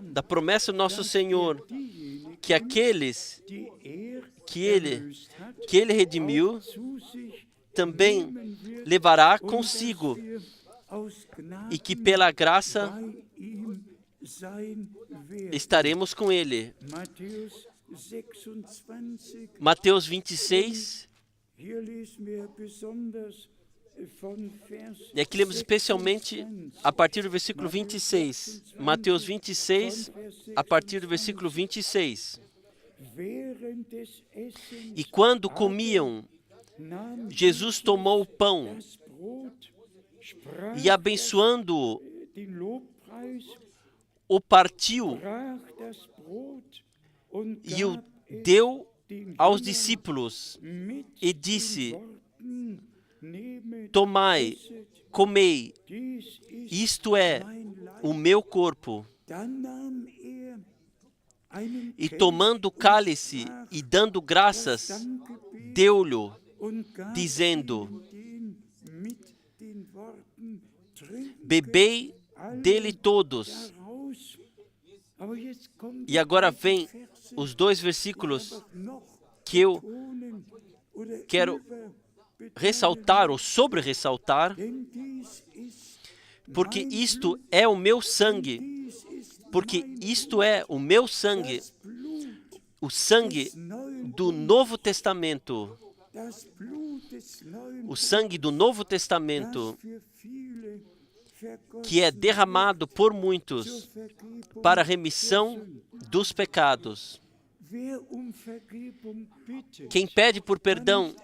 da promessa do nosso Senhor, que aqueles que Ele redimiu, também levará consigo, e que pela graça estaremos com Ele. Mateus 26, e aqui lemos especialmente a partir do versículo 26. Mateus 26, a partir do versículo 26. E quando comiam, Jesus tomou o pão e, abençoando-o, o partiu e o deu aos discípulos e disse: tomai, comei, isto é o meu corpo. E tomando o cálice e dando graças, deu-lhe, dizendo: bebei dele todos. E agora vem os dois versículos que eu quero ressaltar ou sobre-ressaltar, porque isto é o meu sangue. Porque isto é o meu sangue, o sangue do Novo Testamento. O sangue do Novo Testamento, que é derramado por muitos para a remissão dos pecados. Quem pede por perdão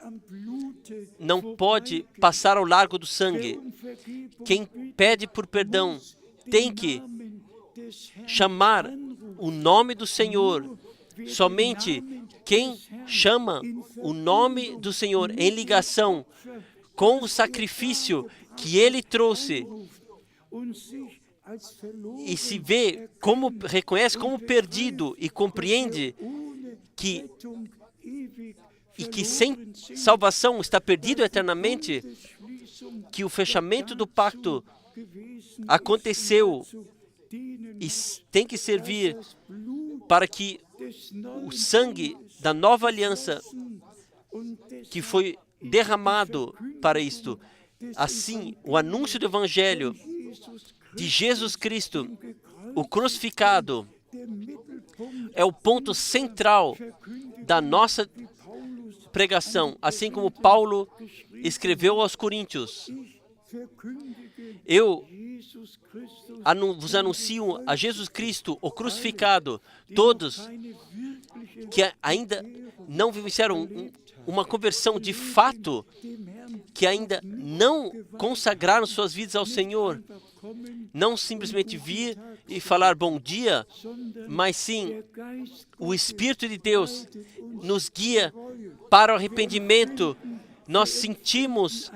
não pode passar ao largo do sangue. Quem pede por perdão tem que chamar o nome do Senhor. Somente quem chama o nome do Senhor em ligação com o sacrifício que Ele trouxe e se vê como, reconhece como perdido e compreende que sem salvação está perdido eternamente, que o fechamento do pacto aconteceu e tem que servir para que o sangue da nova aliança que foi derramado para isto, assim, o anúncio do Evangelho de Jesus Cristo, o crucificado, é o ponto central da nossa pregação, assim como Paulo escreveu aos Coríntios. Eu vos anuncio a Jesus Cristo, o crucificado, todos que ainda não vivenciaram uma conversão de fato, que ainda não consagraram suas vidas ao Senhor, não simplesmente vir e falar bom dia, mas sim, o Espírito de Deus nos guia para o arrependimento. Nós sentimos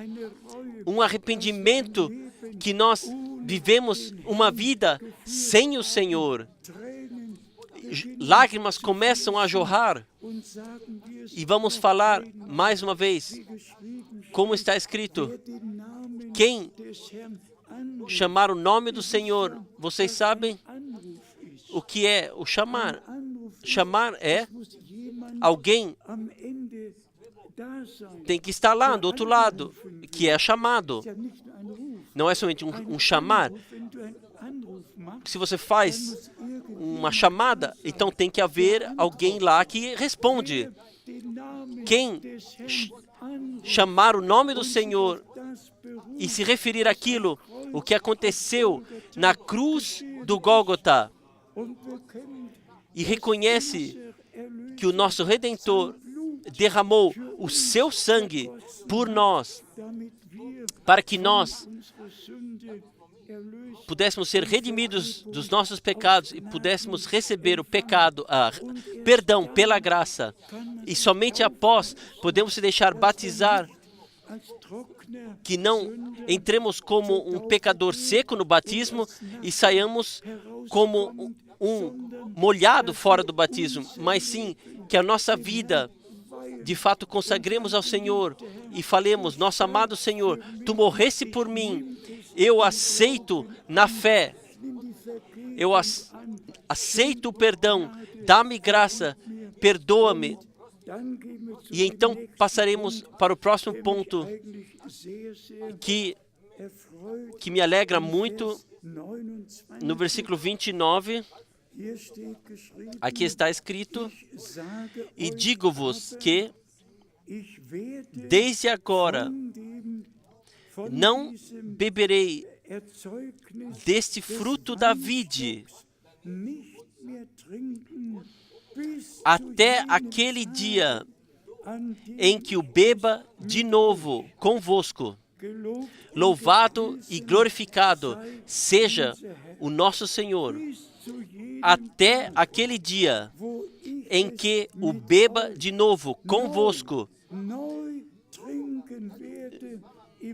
um arrependimento que nós vivemos uma vida sem o Senhor. Lágrimas começam a jorrar. E vamos falar mais uma vez, como está escrito, quem chamar o nome do Senhor, vocês sabem o que é o chamar? Chamar é alguém tem que estar lá do outro lado, que é chamado. Não é somente um chamar. Se você faz uma chamada, então tem que haver alguém lá que responde. Quem chamar o nome do Senhor e se referir àquilo, o que aconteceu na cruz do Gólgota, e reconhece que o nosso Redentor derramou o seu sangue por nós, para que nós pudéssemos ser redimidos dos nossos pecados e pudéssemos receber o perdão pela graça. E somente após podemos se deixar batizar, que não entremos como um pecador seco no batismo e saiamos como um molhado fora do batismo, mas sim que a nossa vida de fato consagremos ao Senhor e falemos: nosso amado Senhor, Tu morreste por mim, eu aceito na fé, eu aceito o perdão, dá-me graça, perdoa-me. E então passaremos para o próximo ponto, que me alegra muito, no versículo 29, aqui está escrito: e digo-vos que, desde agora, não beberei deste fruto da vide, até aquele dia em que o beba de novo convosco. Louvado e glorificado seja o nosso Senhor, até aquele dia em que o beba de novo convosco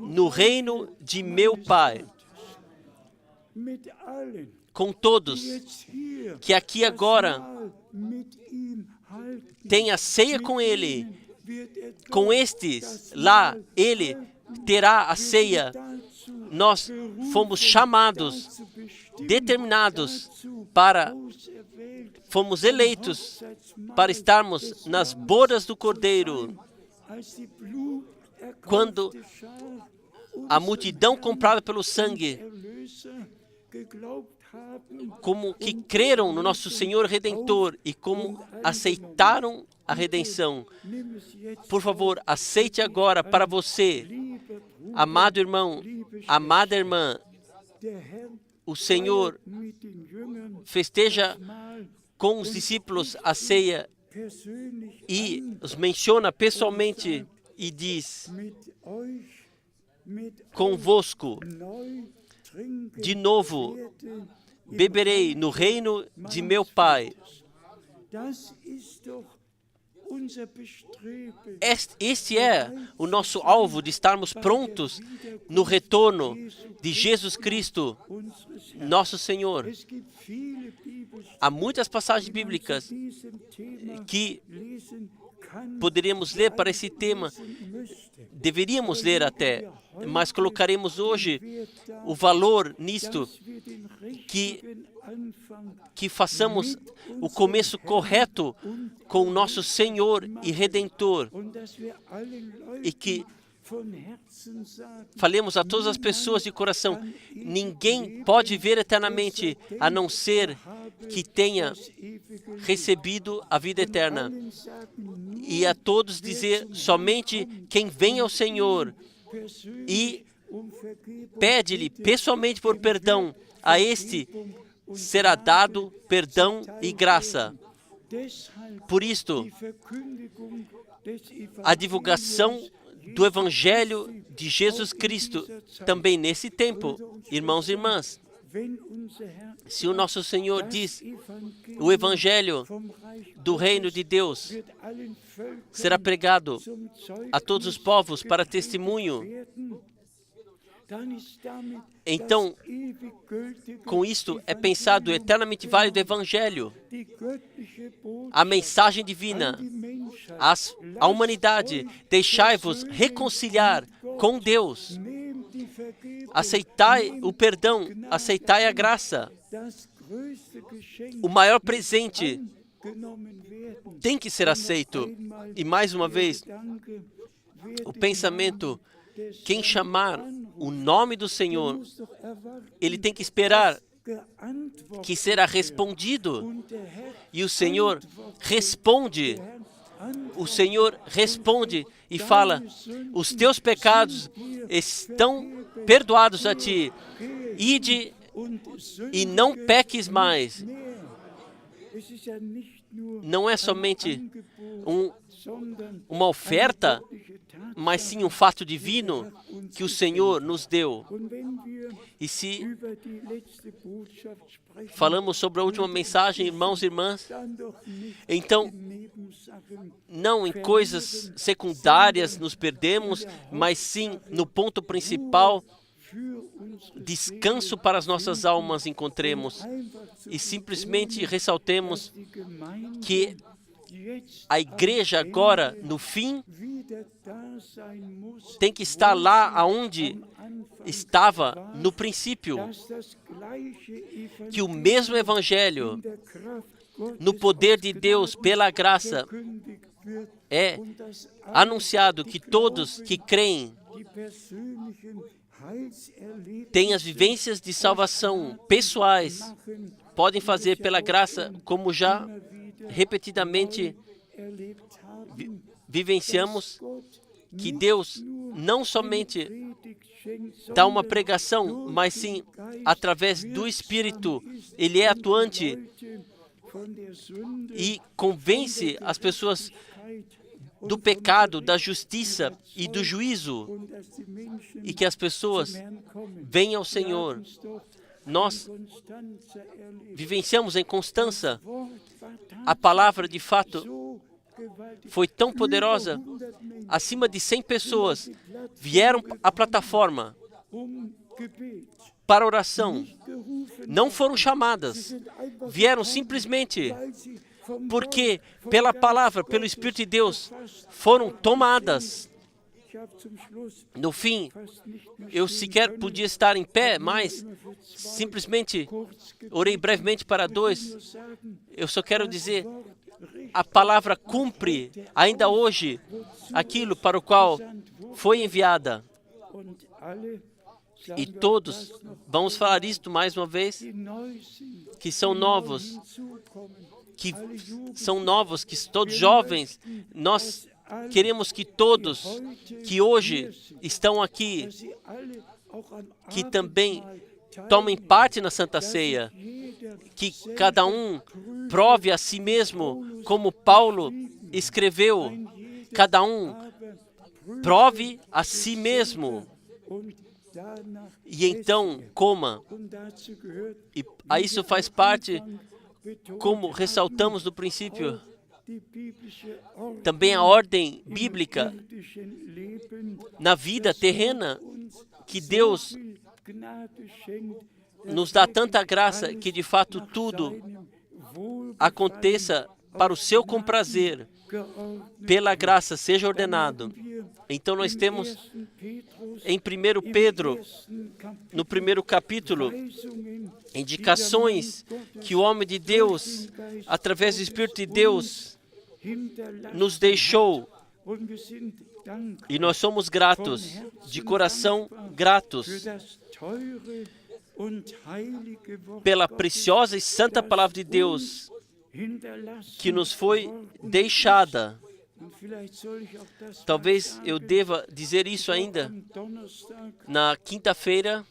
no reino de meu Pai. Com todos que aqui agora tem a ceia com Ele, com estes lá Ele terá a ceia. Nós fomos chamados, determinados fomos eleitos para estarmos nas bodas do Cordeiro. Quando a multidão comprada pelo sangue, como que creram no nosso Senhor Redentor e como aceitaram a redenção. Por favor, aceite agora para você, amado irmão, amada irmã, o Senhor festeja com os discípulos a ceia e os menciona pessoalmente e diz: convosco, de novo, beberei no reino de meu Pai. Este é o nosso alvo, de estarmos prontos no retorno de Jesus Cristo, nosso Senhor. Há muitas passagens bíblicas que poderíamos ler para esse tema, deveríamos ler até, mas colocaremos hoje o valor nisto, que façamos o começo correto com o nosso Senhor e Redentor, e que falemos a todas as pessoas de coração: ninguém pode ver eternamente a não ser que tenha recebido a vida eterna. E a todos dizer: somente quem vem ao Senhor e pede-lhe pessoalmente por perdão, a este será dado perdão e graça. Por isto, a divulgação do Evangelho de Jesus Cristo, também nesse tempo, irmãos e irmãs, se o nosso Senhor diz, o Evangelho do Reino de Deus será pregado a todos os povos para testemunho, então, com isto é pensado o eternamente válido Evangelho, a mensagem divina à humanidade: deixai-vos reconciliar com Deus, aceitai o perdão, aceitai a graça. O maior presente tem que ser aceito. E mais uma vez, o pensamento: quem chamar o nome do Senhor, ele tem que esperar que será respondido. E o Senhor responde. O Senhor responde e fala: os teus pecados estão perdoados a ti. Ide e não peques mais. Não é somente uma oferta, mas sim um fato divino que o Senhor nos deu. E se falamos sobre a última mensagem, irmãos e irmãs, então, não em coisas secundárias nos perdemos, mas sim no ponto principal: descanso para as nossas almas encontremos. E simplesmente ressaltemos que a igreja agora, no fim, tem que estar lá aonde estava no princípio. Que o mesmo Evangelho, no poder de Deus, pela graça, é anunciado, que todos que creem têm as vivências de salvação pessoais, podem fazer pela graça, como já repetidamente vivenciamos, que Deus não somente dá uma pregação, mas sim, através do Espírito, Ele é atuante e convence as pessoas do pecado, da justiça e do juízo, e que as pessoas venham ao Senhor. Nós vivenciamos em Constança. A palavra, de fato, foi tão poderosa. Acima de 100 pessoas vieram à plataforma para oração. Não foram chamadas. Vieram simplesmente porque, pela palavra, pelo Espírito de Deus, foram tomadas. No fim, eu sequer podia estar em pé, mas simplesmente orei brevemente para 2. Eu só quero dizer, a palavra cumpre ainda hoje aquilo para o qual foi enviada. E todos, vamos falar isto mais uma vez, que são novos, que todos jovens, nós queremos que todos que hoje estão aqui, que também tomem parte na Santa Ceia, que cada um prove a si mesmo, como Paulo escreveu, cada um prove a si mesmo, e então coma. E a isso faz parte, como ressaltamos no princípio, também a ordem bíblica na vida terrena, que Deus nos dá tanta graça que de fato tudo aconteça para o seu comprazer. pela graça seja ordenado. Então nós temos em 1 Pedro, no primeiro capítulo, indicações que o homem de Deus, através do Espírito de Deus, nos deixou. E nós somos gratos, de coração gratos, pela preciosa e santa palavra de Deus que nos foi deixada. Talvez eu deva dizer isso ainda. Na quinta-feira,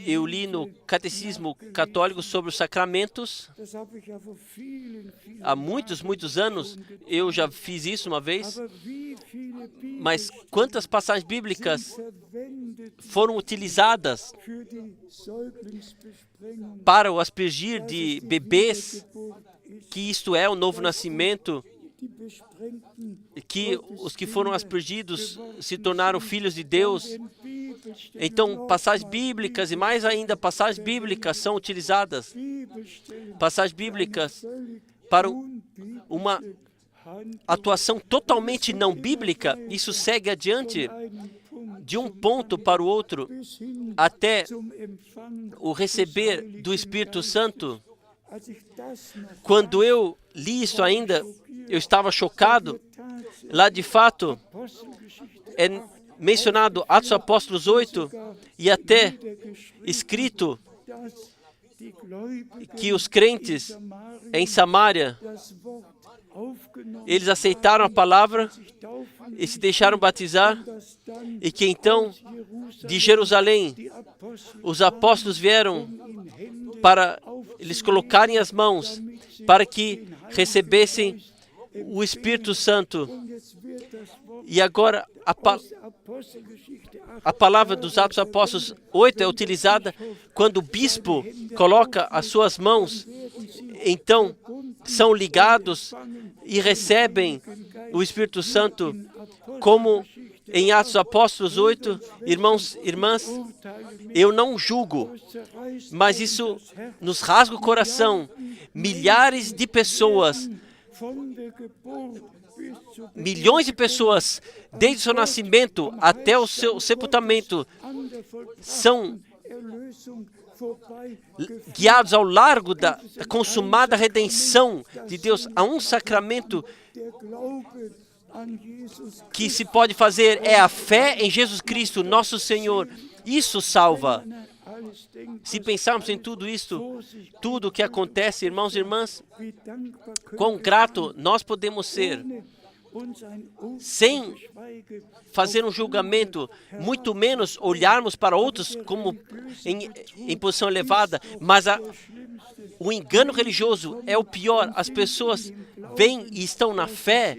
eu li no Catecismo Católico sobre os sacramentos. Há muitos anos eu já fiz isso uma vez. Mas quantas passagens bíblicas foram utilizadas para o aspergir de bebês, que isto é o novo nascimento, que os que foram aspergidos se tornaram filhos de Deus. Então, passagens bíblicas e mais ainda passagens bíblicas são utilizadas. Passagens bíblicas para uma atuação totalmente não bíblica. Isso segue adiante de um ponto para o outro até o receber do Espírito Santo. Quando eu li isso ainda, eu estava chocado. Lá, de fato, é mencionado Atos dos Apóstolos 8 e até escrito que os crentes em Samaria, eles aceitaram a palavra e se deixaram batizar, e que então, de Jerusalém, os apóstolos vieram para eles colocarem as mãos, para que recebessem o Espírito Santo. E agora a palavra dos Atos dos Apóstolos 8 é utilizada quando o bispo coloca as suas mãos, então são ligados e recebem o Espírito Santo, como em Atos dos Apóstolos 8. Irmãos, irmãs, eu não julgo, mas isso nos rasga o coração. Milhares de pessoas, milhões de pessoas, desde o seu nascimento até o seu sepultamento, são guiados ao largo da consumada redenção de Deus. Há um sacramento que se pode fazer, é a fé em Jesus Cristo, nosso Senhor. Isso salva. Se pensarmos em tudo isto, tudo o que acontece, irmãos e irmãs, quão grato nós podemos ser, sem fazer um julgamento, muito menos olharmos para outros como em posição elevada, mas o engano religioso é o pior. As pessoas vêm e estão na fé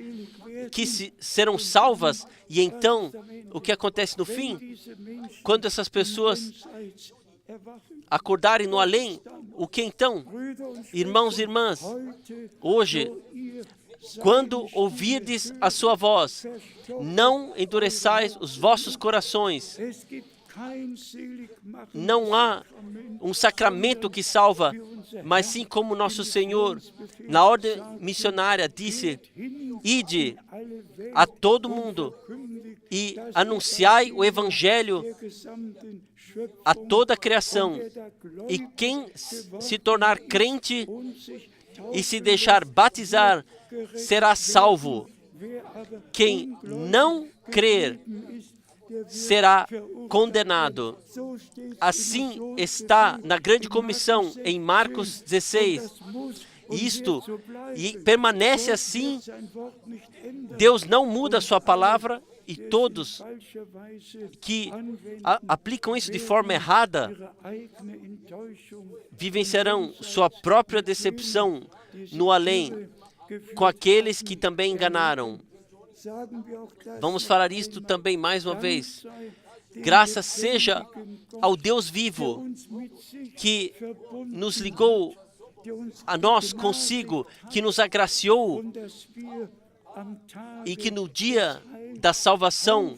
que serão salvas, e então o que acontece no fim? Quando essas pessoas acordarem no além, o que então? Irmãos e irmãs, hoje, quando ouvirdes a sua voz, não endureçais os vossos corações. Não há um sacramento que salva, mas sim como nosso Senhor, na ordem missionária, disse: ide a todo mundo e anunciai o Evangelho a toda a criação. E quem se tornar crente e se deixar batizar será salvo. Quem não crer será condenado. Assim está na grande comissão em Marcos 16. E permanece assim. Deus não muda a sua palavra, e todos que aplicam isso de forma errada vivenciarão sua própria decepção no além, com aqueles que também enganaram. Vamos falar isto também mais uma vez. Graças seja ao Deus vivo, que nos ligou a nós consigo, que nos agraciou, e que no dia da salvação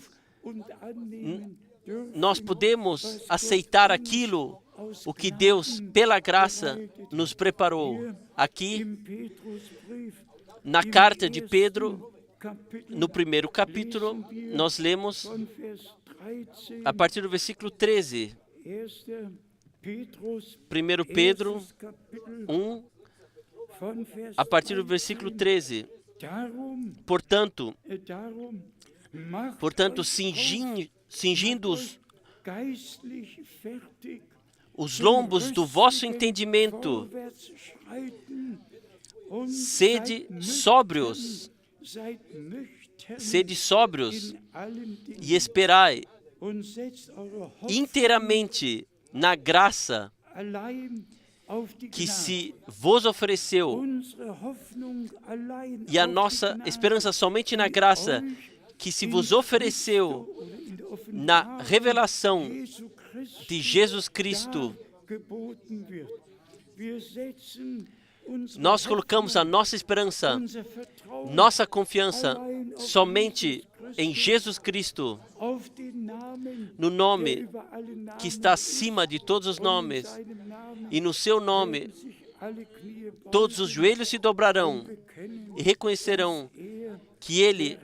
nós podemos aceitar aquilo o que Deus, pela graça, nos preparou. Aqui, na carta de Pedro, no primeiro capítulo, nós lemos a partir do versículo 13. 1 Pedro 1, a partir do versículo 13. Portanto, cingindo os lombos do vosso entendimento, sede sóbrios e esperai inteiramente na graça que se vos ofereceu, e a nossa esperança somente na graça que se vos ofereceu na revelação de Jesus Cristo. Nós colocamos a nossa esperança, nossa confiança somente em Jesus Cristo, no nome que está acima de todos os nomes, e no seu nome todos os joelhos se dobrarão e reconhecerão que Ele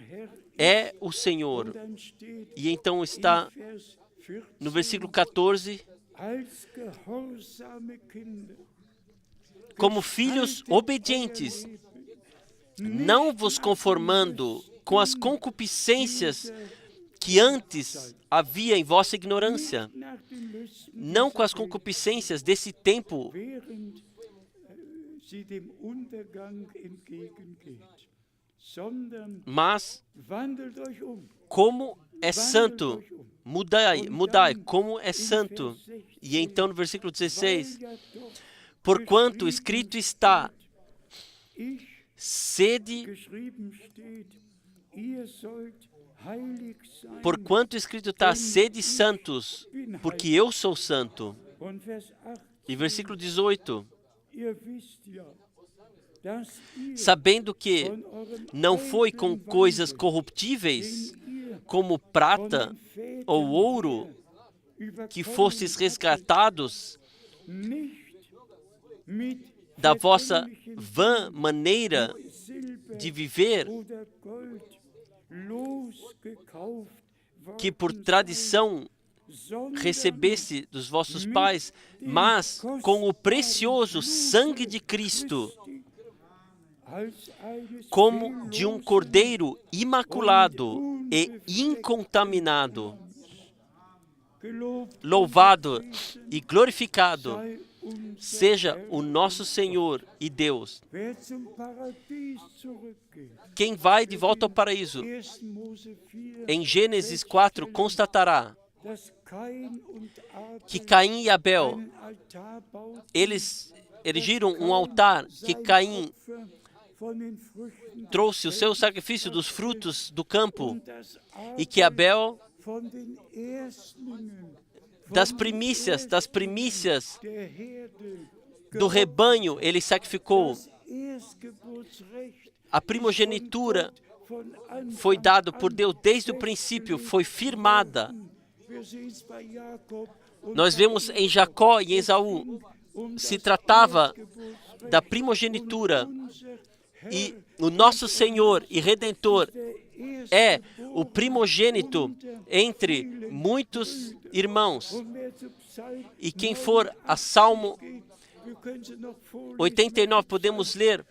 é o Senhor. E então está no versículo 14, como filhos obedientes, não vos conformando com as concupiscências que antes havia em vossa ignorância, não com as concupiscências desse tempo, mas como é santo, mudai como é santo. E então no versículo 16, porquanto escrito está, sede santos, porque eu sou santo. E versículo 18, sabendo que não foi com coisas corruptíveis, como prata ou ouro, que fostes resgatados da vossa vã maneira de viver, que por tradição recebeste dos vossos pais, mas com o precioso sangue de Cristo, como de um cordeiro imaculado e incontaminado. Louvado e glorificado seja o nosso Senhor e Deus. Quem vai de volta ao paraíso, em Gênesis 4, constatará que Caim e Abel, eles erigiram um altar, que Caim trouxe o seu sacrifício dos frutos do campo, e que Abel das primícias do rebanho, ele sacrificou. A primogenitura foi dada por Deus desde o princípio, foi firmada. Nós vemos em Jacó e em Esaú, se tratava da primogenitura, e o nosso Senhor e Redentor é o primogênito entre muitos irmãos. E quem for a Salmo 89, podemos ler,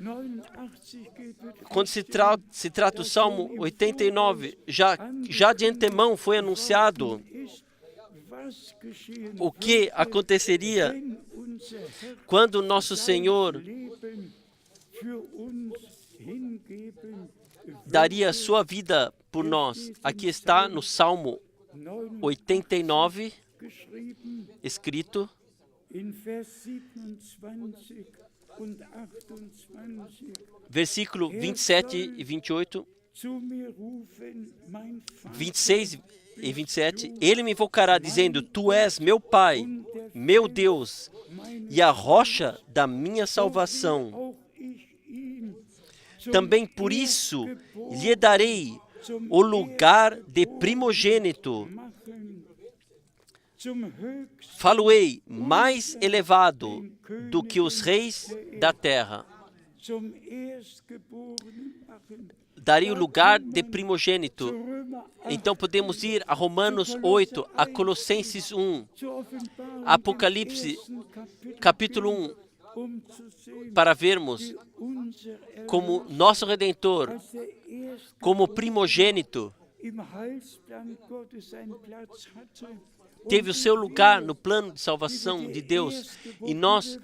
quando se trata do Salmo 89, já de antemão foi anunciado o que aconteceria quando nosso Senhor daria a sua vida por nós. Aqui está no Salmo 89, escrito, versículo 27 e 28, 26 e 27, ele me invocará dizendo, tu és meu Pai, meu Deus, e a rocha da minha salvação. Também por isso lhe darei o lugar de primogênito, falo-ei mais elevado do que os reis da terra. Darei o lugar de primogênito. Então podemos ir a Romanos 8, a Colossenses 1, Apocalipse capítulo 1, para vermos como nosso Redentor, como primogênito, teve o seu lugar no plano de salvação de Deus. E nós,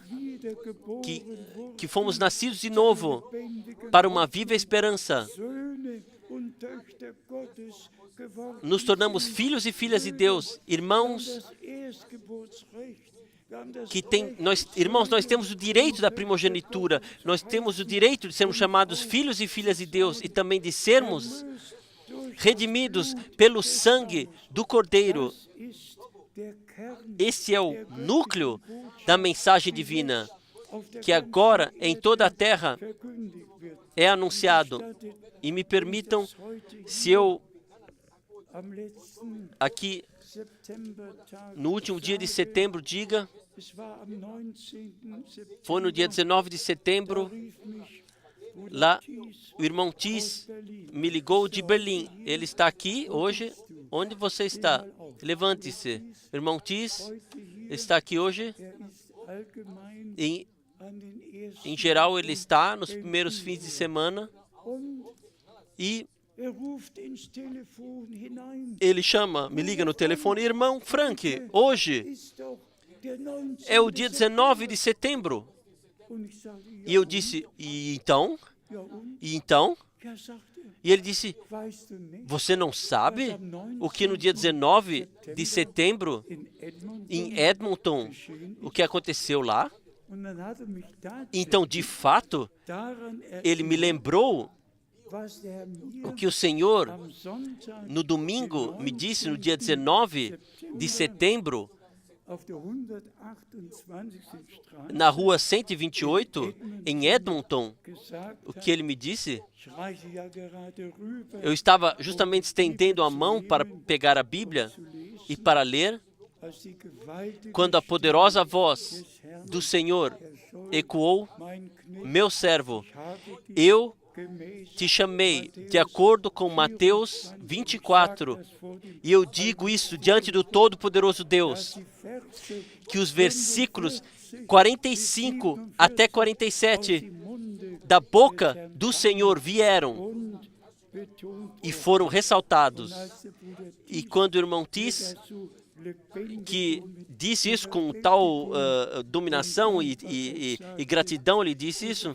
que fomos nascidos de novo para uma viva esperança, nos tornamos filhos e filhas de Deus, irmãos. Nós temos o direito da primogenitura, nós temos o direito de sermos chamados filhos e filhas de Deus e também de sermos redimidos pelo sangue do Cordeiro. Este é o núcleo da mensagem divina, que agora em toda a terra é anunciado. E me permitam, se eu aqui no último dia de setembro diga, foi no dia 19 de setembro, lá o irmão Tis me ligou de Berlim. Ele está aqui hoje. Onde você está? Levante-se. Irmão Tis está aqui hoje. Em geral, ele está nos primeiros fins de semana. E ele me liga no telefone, irmão Frank, hoje é o dia 19 de setembro. E eu disse, e então? E ele disse, você não sabe o que no dia 19 de setembro, em Edmonton, o que aconteceu lá? Então, de fato, ele me lembrou o que o Senhor, no domingo, me disse no dia 19 de setembro, na rua 128, em Edmonton. O que ele me disse? Eu estava justamente estendendo a mão para pegar a Bíblia e para ler, quando a poderosa voz do Senhor ecoou, meu servo, eu te chamei de acordo com Mateus 24, e eu digo isso diante do Todo-Poderoso Deus, que os versículos 45 até 47 da boca do Senhor vieram e foram ressaltados. E quando o irmão Tis, que disse isso com tal dominação e gratidão, ele disse isso,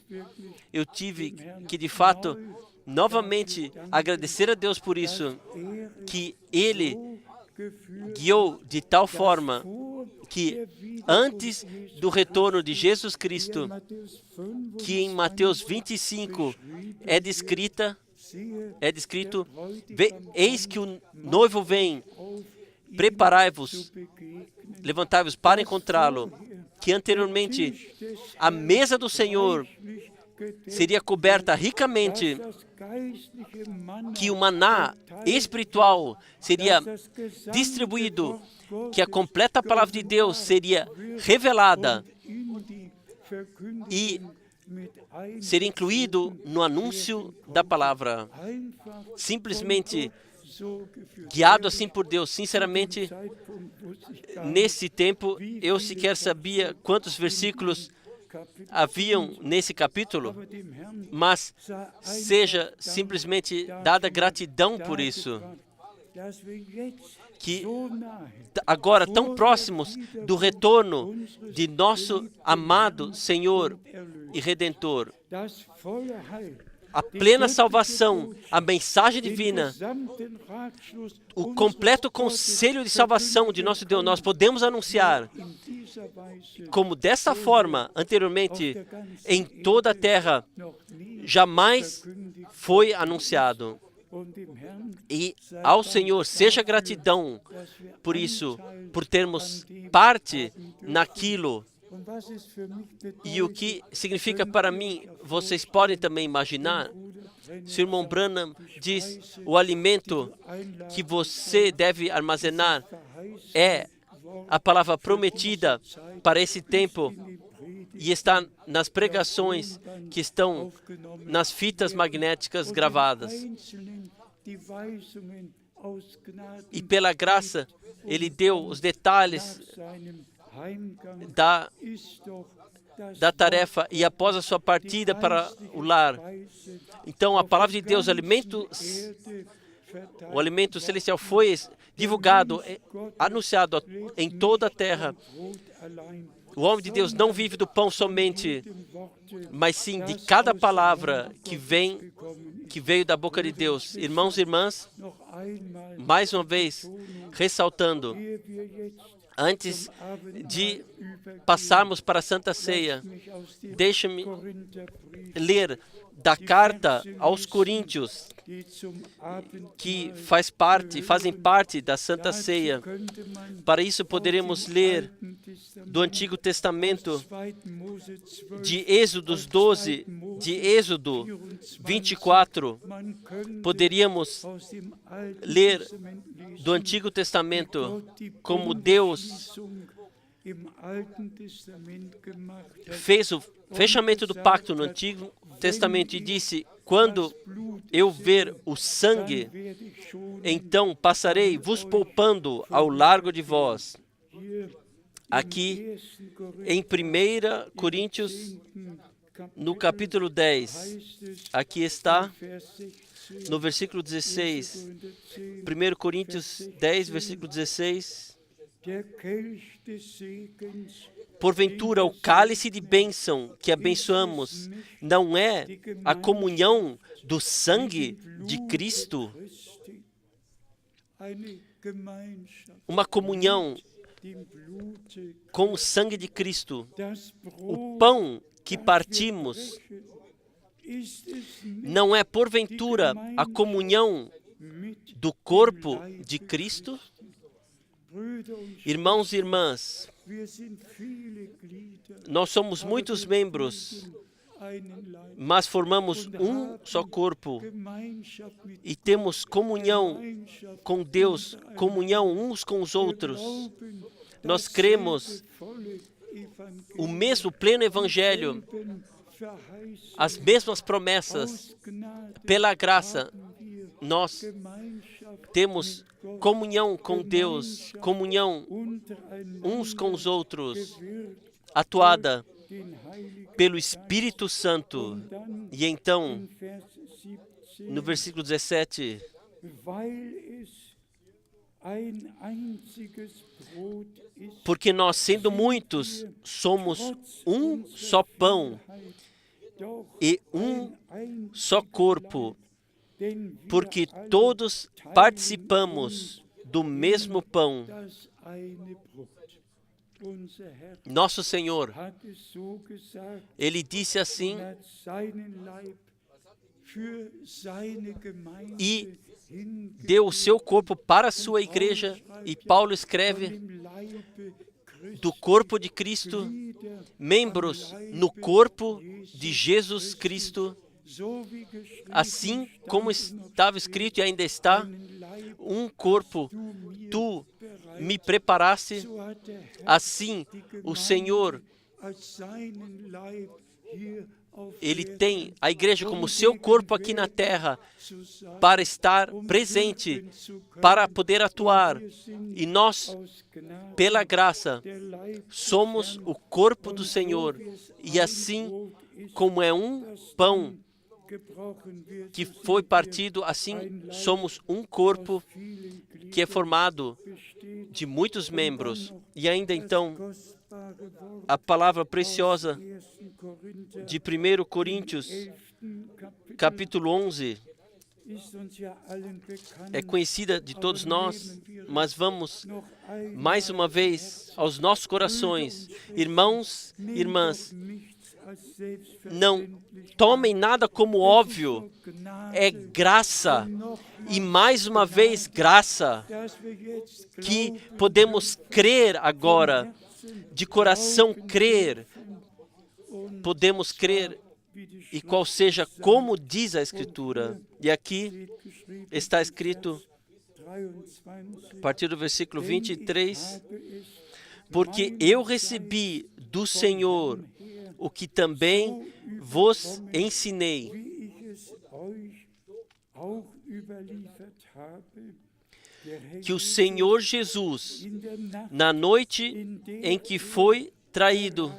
eu tive que, de fato, novamente agradecer a Deus por isso, que Ele guiou de tal forma que antes do retorno de Jesus Cristo, que em Mateus 25 é descrito, eis que o noivo vem, preparai-vos, levantai-vos para encontrá-lo, que anteriormente a mesa do Senhor seria coberta ricamente, que o maná espiritual seria distribuído, que a completa palavra de Deus seria revelada e seria incluído no anúncio da palavra. Simplesmente guiado assim por Deus. Sinceramente, nesse tempo, eu sequer sabia quantos versículos haviam nesse capítulo, mas seja simplesmente dada gratidão por isso, que agora tão próximos do retorno de nosso amado Senhor e Redentor, a plena salvação, a mensagem divina, o completo conselho de salvação de nosso Deus, nós podemos anunciar como dessa forma, anteriormente, em toda a terra, jamais foi anunciado. E ao Senhor seja gratidão por isso, por termos parte naquilo. E o que significa para mim, vocês podem também imaginar. Se o irmão Branham diz, o alimento que você deve armazenar é a palavra prometida para esse tempo e está nas pregações que estão nas fitas magnéticas gravadas. E pela graça, Ele deu os detalhes da tarefa e após a sua partida para o lar. Então, a palavra de Deus, o alimento celestial foi divulgado, anunciado em toda a terra. O homem de Deus não vive do pão somente, mas sim de cada palavra que veio da boca de Deus. Irmãos e irmãs, mais uma vez, ressaltando, antes de passarmos para a Santa Ceia, deixe-me ler da carta aos Coríntios, que fazem parte da Santa Ceia. Para isso, poderemos ler do Antigo Testamento, de Êxodos 12, de Êxodo 24. Poderíamos ler do Antigo Testamento como Deus fez o fechamento do pacto no Antigo Testamento e disse: quando eu ver o sangue, então passarei vos poupando ao largo de vós. Aqui em 1 Coríntios, no capítulo 10, aqui está no versículo 16, 1 Coríntios 10, versículo 16, porventura o cálice de bênção que abençoamos não é a comunhão do sangue de Cristo? Uma comunhão com o sangue de Cristo. O pão que partimos não é porventura a comunhão do corpo de Cristo? Irmãos e irmãs, nós somos muitos membros, mas formamos um só corpo e temos comunhão com Deus, comunhão uns com os outros. Nós cremos o mesmo pleno evangelho, as mesmas promessas. Pela graça, nós temos comunhão com Deus, comunhão uns com os outros, atuada pelo Espírito Santo. E então, no versículo 17, porque nós, sendo muitos, somos um só pão e um só corpo, porque todos participamos do mesmo pão. Nosso Senhor, Ele disse assim, e deu o seu corpo para a sua igreja, e Paulo escreve do corpo de Cristo, membros no corpo de Jesus Cristo, assim como estava escrito e ainda está, um corpo tu me preparaste, assim o Senhor, Ele tem a igreja como seu corpo aqui na terra para estar presente, para poder atuar. E nós, pela graça, somos o corpo do Senhor. E assim como é um pão que foi partido, assim somos um corpo que é formado de muitos membros. E ainda então, a palavra preciosa de 1 Coríntios, capítulo 11, é conhecida de todos nós, mas vamos mais uma vez aos nossos corações. Irmãos, irmãs, não tomem nada como óbvio, é graça, e mais uma vez graça, que podemos crer agora, de coração crer, podemos crer, e qual seja como diz a Escritura. E aqui está escrito, a partir do versículo 23, porque eu recebi do Senhor o que também vos ensinei, que o Senhor Jesus, na noite em que foi traído,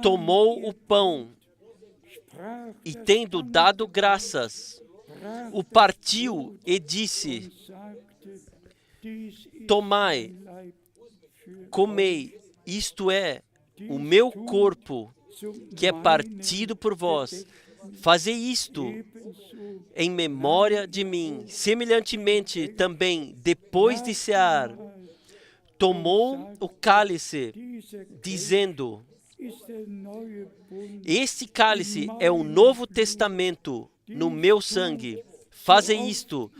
tomou o pão e, tendo dado graças, o partiu e disse: tomai, comei, isto é o meu corpo, que é partido por vós. Fazei isto em memória de mim. Semelhantemente, também, depois de cear, tomou o cálice, dizendo: este cálice é o Novo Testamento no meu sangue. Fazei isto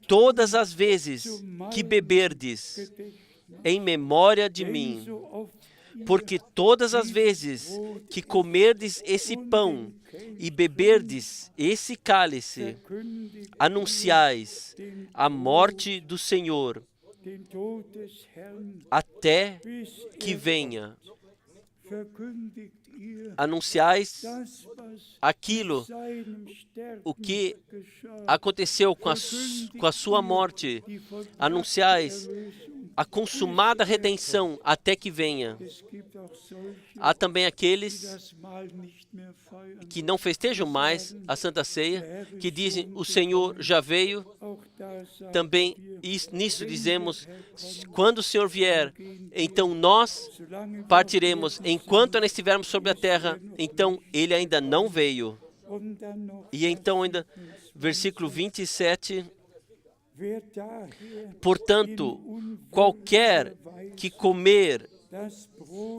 todas as vezes que beberdes, em memória de mim. Porque todas as vezes que comerdes esse pão e beberdes esse cálice, anunciais a morte do Senhor, até que venha. Anunciais aquilo, o que aconteceu com a sua morte. Anunciais a consumada redenção até que venha. Há também aqueles que não festejam mais a Santa Ceia, que dizem: o Senhor já veio. Também nisso dizemos: quando o Senhor vier, então nós partiremos. Enquanto ainda estivermos sobre a terra, então Ele ainda não veio. E então ainda, versículo 27... portanto, qualquer que comer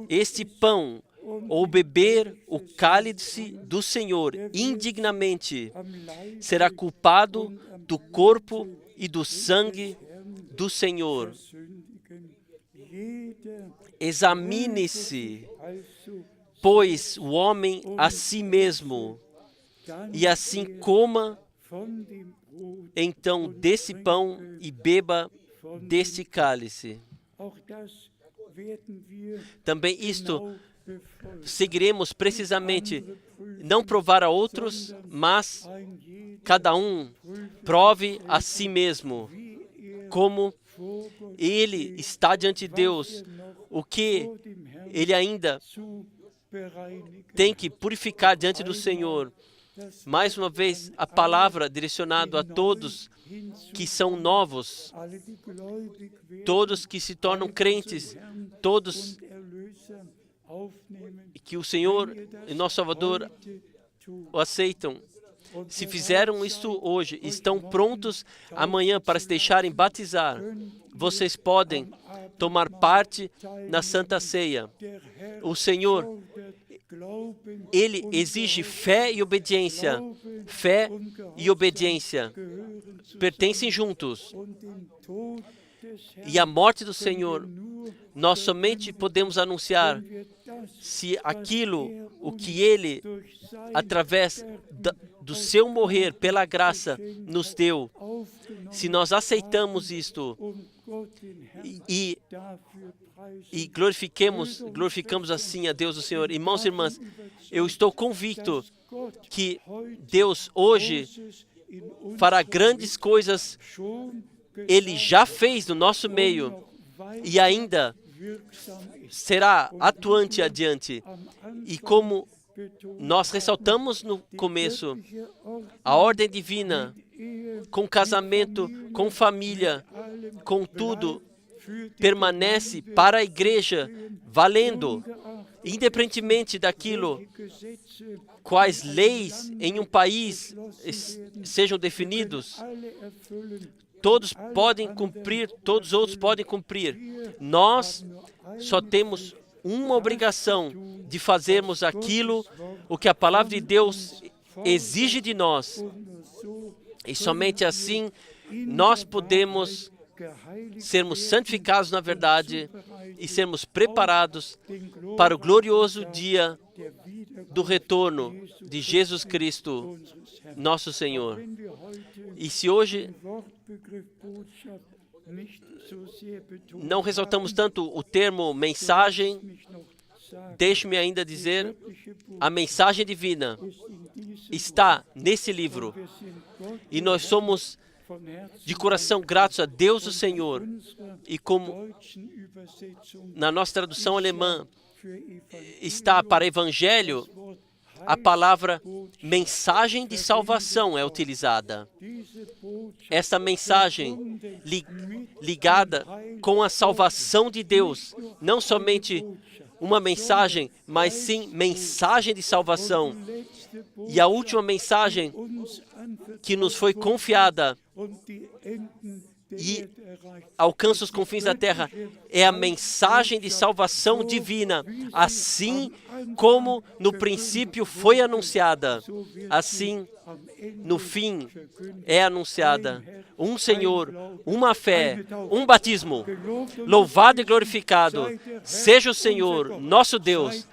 este pão ou beber o cálice do Senhor indignamente, será culpado do corpo e do sangue do Senhor. Examine-se, pois, o homem a si mesmo, e assim coma então desse pão e beba desse cálice. Também isto seguiremos precisamente, não provar a outros, mas cada um prove a si mesmo, como ele está diante de Deus, o que ele ainda tem que purificar diante do Senhor. Mais uma vez, a palavra direcionada a todos que são novos, todos que se tornam crentes, todos que o Senhor e nosso Salvador o aceitam. Se fizeram isto hoje, estão prontos amanhã para se deixarem batizar, vocês podem tomar parte na Santa Ceia. O Senhor, Ele exige fé e obediência. Fé e obediência pertencem juntos. E a morte do Senhor, nós somente podemos anunciar se aquilo, o que Ele, através do seu morrer pela graça, nos deu, se nós aceitamos isto e glorificamos assim a Deus, o Senhor. Irmãos e irmãs, eu estou convicto que Deus hoje fará grandes coisas. Ele já fez no nosso meio e ainda será atuante adiante. E como nós ressaltamos no começo, a ordem divina, com casamento, com família, com tudo, permanece para a igreja, valendo, independentemente daquilo, quais leis em um país sejam definidos. Todos podem cumprir, todos os outros podem cumprir. Nós só temos uma obrigação de fazermos aquilo o que a palavra de Deus exige de nós. E somente assim nós podemos sermos santificados na verdade e sermos preparados para o glorioso dia do retorno de Jesus Cristo, nosso Senhor. E se hoje não ressaltamos tanto o termo mensagem. Deixe-me ainda dizer, a mensagem divina está nesse livro. E nós somos de coração gratos a Deus o Senhor. E como na nossa tradução alemã está para evangelho, a palavra mensagem de salvação é utilizada. Essa mensagem ligada com a salvação de Deus, não somente uma mensagem, mas sim mensagem de salvação. E a última mensagem que nos foi confiada e alcança os confins da terra é a mensagem de salvação divina, assim como no princípio foi anunciada, assim no fim é anunciada. Um Senhor, uma fé, um batismo. Louvado e glorificado seja o Senhor, nosso Deus.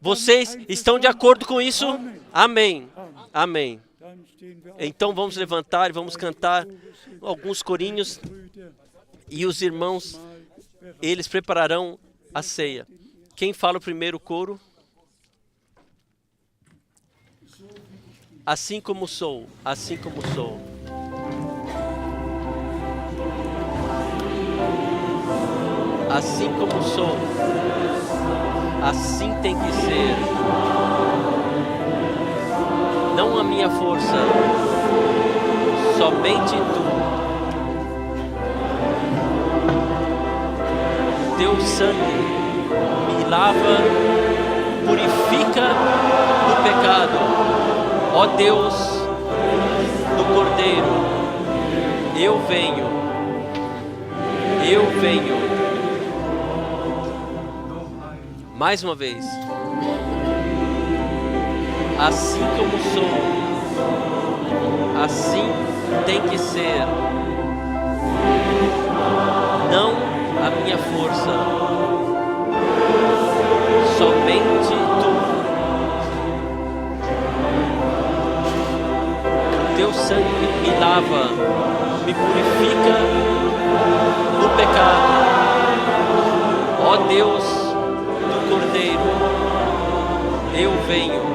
Vocês estão de acordo com isso? Amém. Amém. Então vamos levantar e vamos cantar alguns corinhos e os irmãos, eles prepararão a ceia. Quem fala o primeiro coro? Assim como sou, assim como sou. Assim como sou, assim tem que ser. Não a minha força, somente tu. Teu sangue me lava, purifica do pecado. Ó Deus do Cordeiro, eu venho, eu venho. Mais uma vez. Assim como sou, assim tem que ser. Não a minha força, somente tu. Teu sangue me lava, me purifica do pecado. Ó Deus do Cordeiro, eu venho.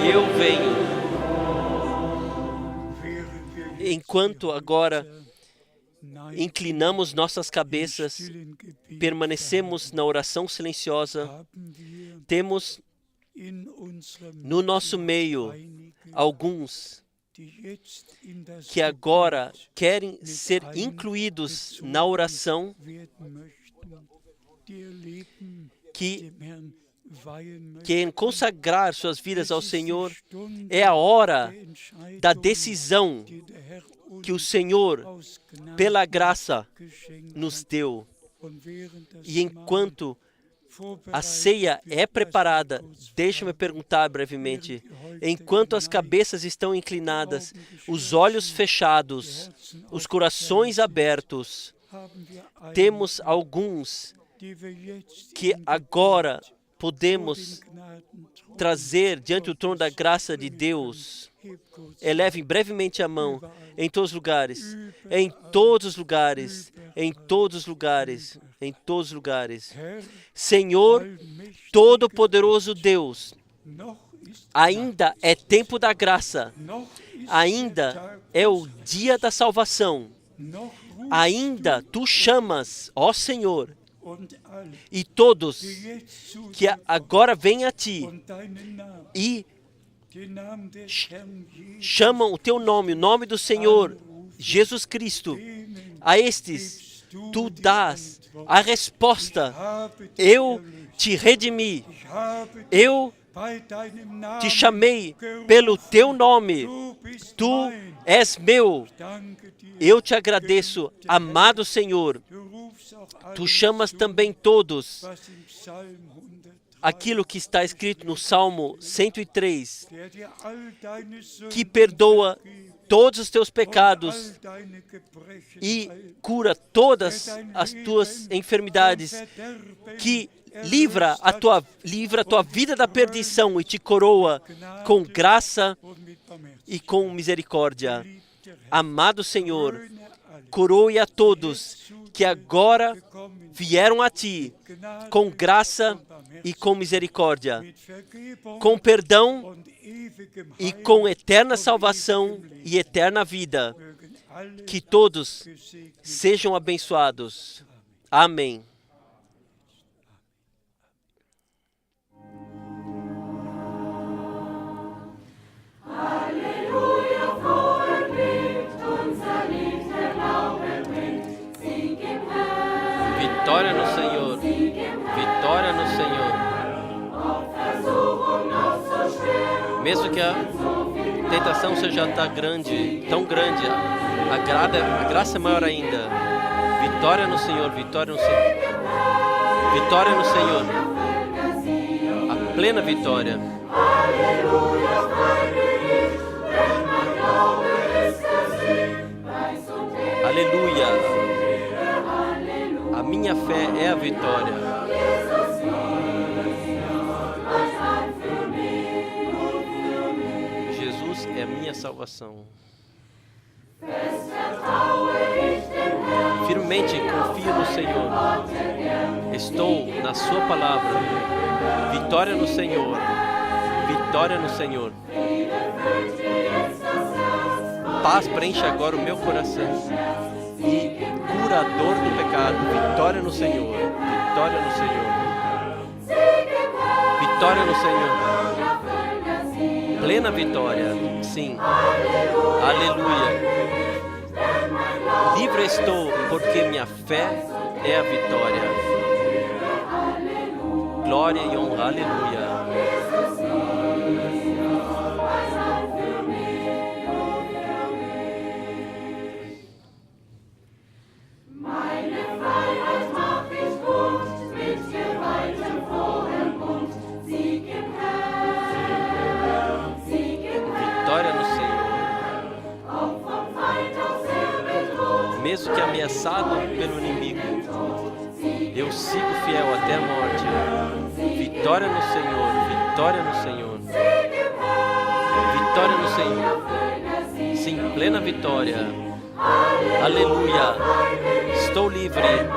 Eu venho. Enquanto agora inclinamos nossas cabeças, permanecemos na oração silenciosa, temos no nosso meio alguns que agora querem ser incluídos na oração, que querem consagrar suas vidas ao Senhor. É a hora da decisão que o Senhor, pela graça, nos deu. E enquanto a ceia é preparada, deixa-me perguntar brevemente, enquanto as cabeças estão inclinadas, os olhos fechados, os corações abertos, temos alguns que agora podemos trazer diante do trono da graça de Deus. Elevem brevemente a mão em todos os lugares, em todos os lugares, em todos os lugares, em todos os lugares. Senhor, Todo-Poderoso Deus, ainda é tempo da graça, ainda é o dia da salvação, ainda Tu chamas, ó Senhor, e todos que agora vêm a Ti e chamam o Teu nome, o nome do Senhor, Jesus Cristo, a estes Tu dás a resposta: eu te redimi, eu te chamei pelo Teu nome, Tu és meu. Eu te agradeço, amado Senhor. Tu chamas também todos, aquilo que está escrito no Salmo 103, que perdoa todos os teus pecados e cura todas as tuas enfermidades, que livra a tua vida da perdição e te coroa com graça e com misericórdia. Amado Senhor, coroe a todos que agora vieram a Ti com graça e com misericórdia, com perdão e com eterna salvação e eterna vida. Que todos sejam abençoados. Amém. Vitória no Senhor, vitória no Senhor. Mesmo que a tentação seja tão grande, a graça é maior ainda. Vitória no Senhor, vitória no Senhor. Vitória no Senhor. A plena vitória. Aleluia. A minha fé é a vitória. Jesus é a minha salvação. Firmemente confio no Senhor. Estou na sua palavra. Vitória no Senhor. Vitória no Senhor. Paz preenche agora o meu coração. E curador do pecado. Vitória no Senhor. Vitória no Senhor. Vitória no Senhor. Plena vitória. Sim. Aleluia. Livre estou, porque minha fé é a vitória. Glória e honra. Aleluia. Mesmo que ameaçado pelo inimigo, eu sigo fiel até a morte. Vitória no Senhor, vitória no Senhor. Vitória no Senhor. Sim, plena vitória. Aleluia. Estou livre,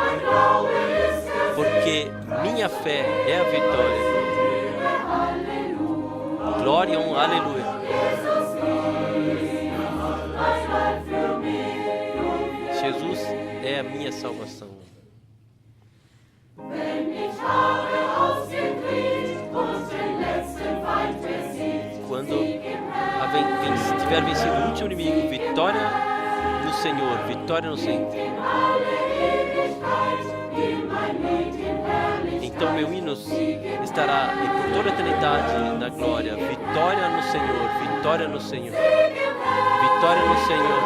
porque minha fé é a vitória. Glória e honra, aleluia. Jesus é a minha salvação. Quando tiver vencido o último inimigo, vitória no Senhor, vitória no Senhor. Então meu hino estará por toda a eternidade na glória. Vitória no Senhor, vitória no Senhor. Vitória no Senhor.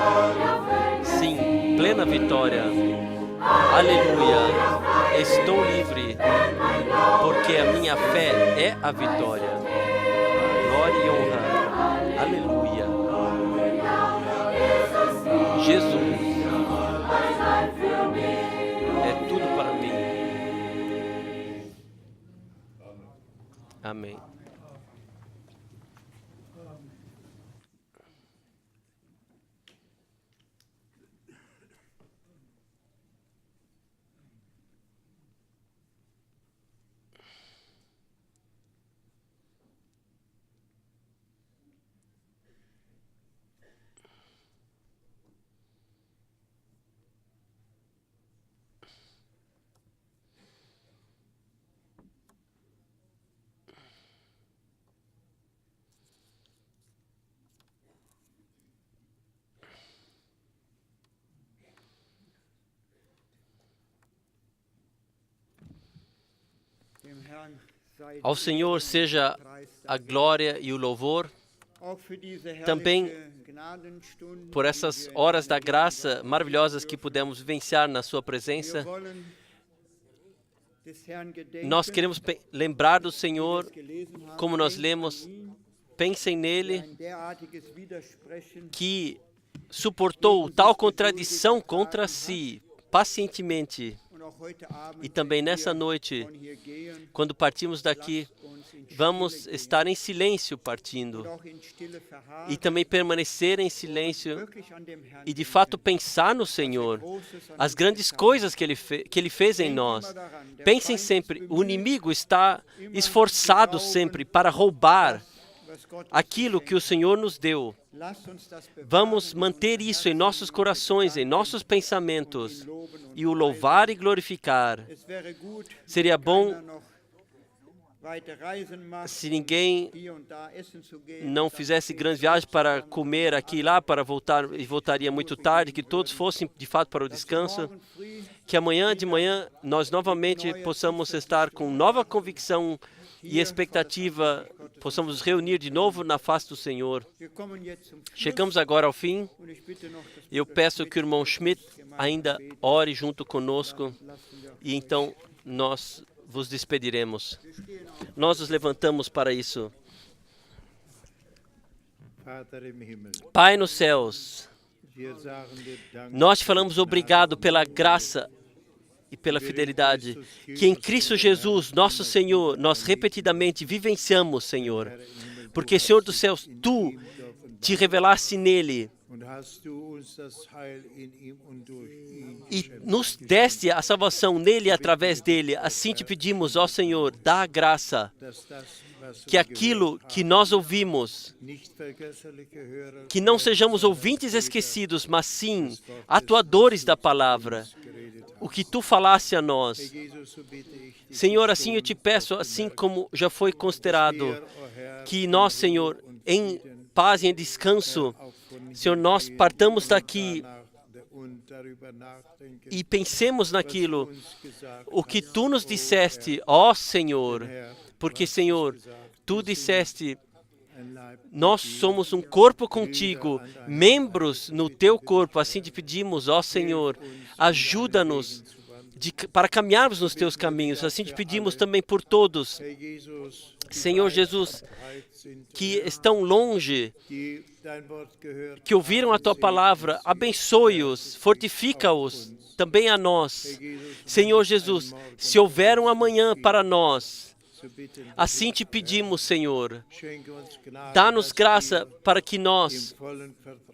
Sim, plena vitória. Aleluia. Estou livre, porque a minha fé é a vitória. Glória e honra. Aleluia. Jesus é tudo para mim. Amém. Ao Senhor seja a glória e o louvor, também por essas horas da graça maravilhosas que pudemos vivenciar na sua presença. Nós queremos lembrar do Senhor, como nós lemos, pensem nele, que suportou tal contradição contra si, pacientemente, E também nessa noite, quando partimos daqui, vamos estar em silêncio partindo. E também permanecer em silêncio e de fato pensar no Senhor, as grandes coisas que Ele fez em nós. Pensem sempre, o inimigo está esforçado sempre para roubar aquilo que o Senhor nos deu. Vamos manter isso em nossos corações, em nossos pensamentos, e o louvar e glorificar. Seria bom se ninguém não fizesse grandes viagens para comer aqui e lá, para voltar, e voltaria muito tarde, que todos fossem de fato para o descanso, que amanhã de manhã nós novamente possamos estar com nova convicção e expectativa, possamos nos reunir de novo na face do Senhor. Chegamos agora ao fim. Eu peço que o irmão Schmidt ainda ore junto conosco e então nós vos despediremos. Nós nos levantamos para isso. Pai nos céus, nós te falamos obrigado pela graça e pela fidelidade que em Cristo Jesus, nosso Senhor, nós repetidamente vivenciamos, Senhor. Porque, Senhor dos céus, Tu te revelaste nele e nos deste a salvação nele e através dele. Assim te pedimos, ó Senhor, dá a graça que aquilo que nós ouvimos, que não sejamos ouvintes esquecidos, mas sim atuadores da palavra, o que Tu falaste a nós. Senhor, assim eu te peço, assim como já foi considerado, que nós, Senhor, em paz e em descanso, Senhor, nós partamos daqui e pensemos naquilo, o que Tu nos disseste, ó Senhor, porque, Senhor, Tu disseste, nós somos um corpo contigo, membros no Teu corpo, assim te pedimos, ó Senhor, ajuda-nos para caminharmos nos Teus caminhos, assim te pedimos também por todos, Senhor Jesus, que estão longe, que ouviram a Tua palavra, abençoe-os, fortifica-os, também a nós. Senhor Jesus, se houver um amanhã para nós, assim te pedimos, Senhor, dá-nos graça para que nós,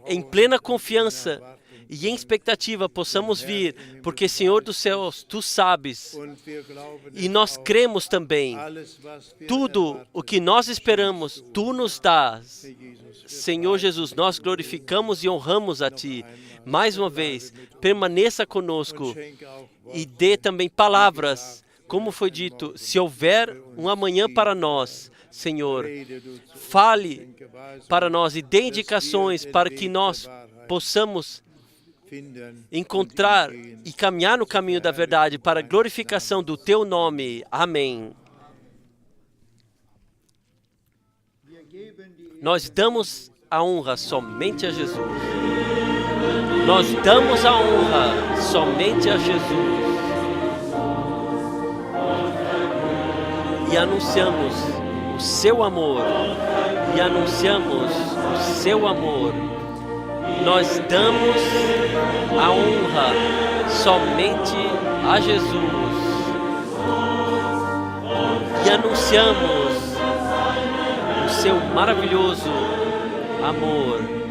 em plena confiança e em expectativa, possamos vir, porque, Senhor dos céus, Tu sabes, e nós cremos também, tudo o que nós esperamos, Tu nos dás. Senhor Jesus, nós glorificamos e honramos a Ti. Mais uma vez, permaneça conosco e dê também palavras, como foi dito, se houver um amanhã para nós, Senhor, fale para nós e dê indicações para que nós possamos encontrar e caminhar no caminho da verdade para a glorificação do Teu nome. Amém. Nós damos a honra somente a Jesus. Nós damos a honra somente a Jesus. E anunciamos o Seu amor. E anunciamos o Seu amor. Nós damos a honra somente a Jesus. E anunciamos o Seu maravilhoso amor.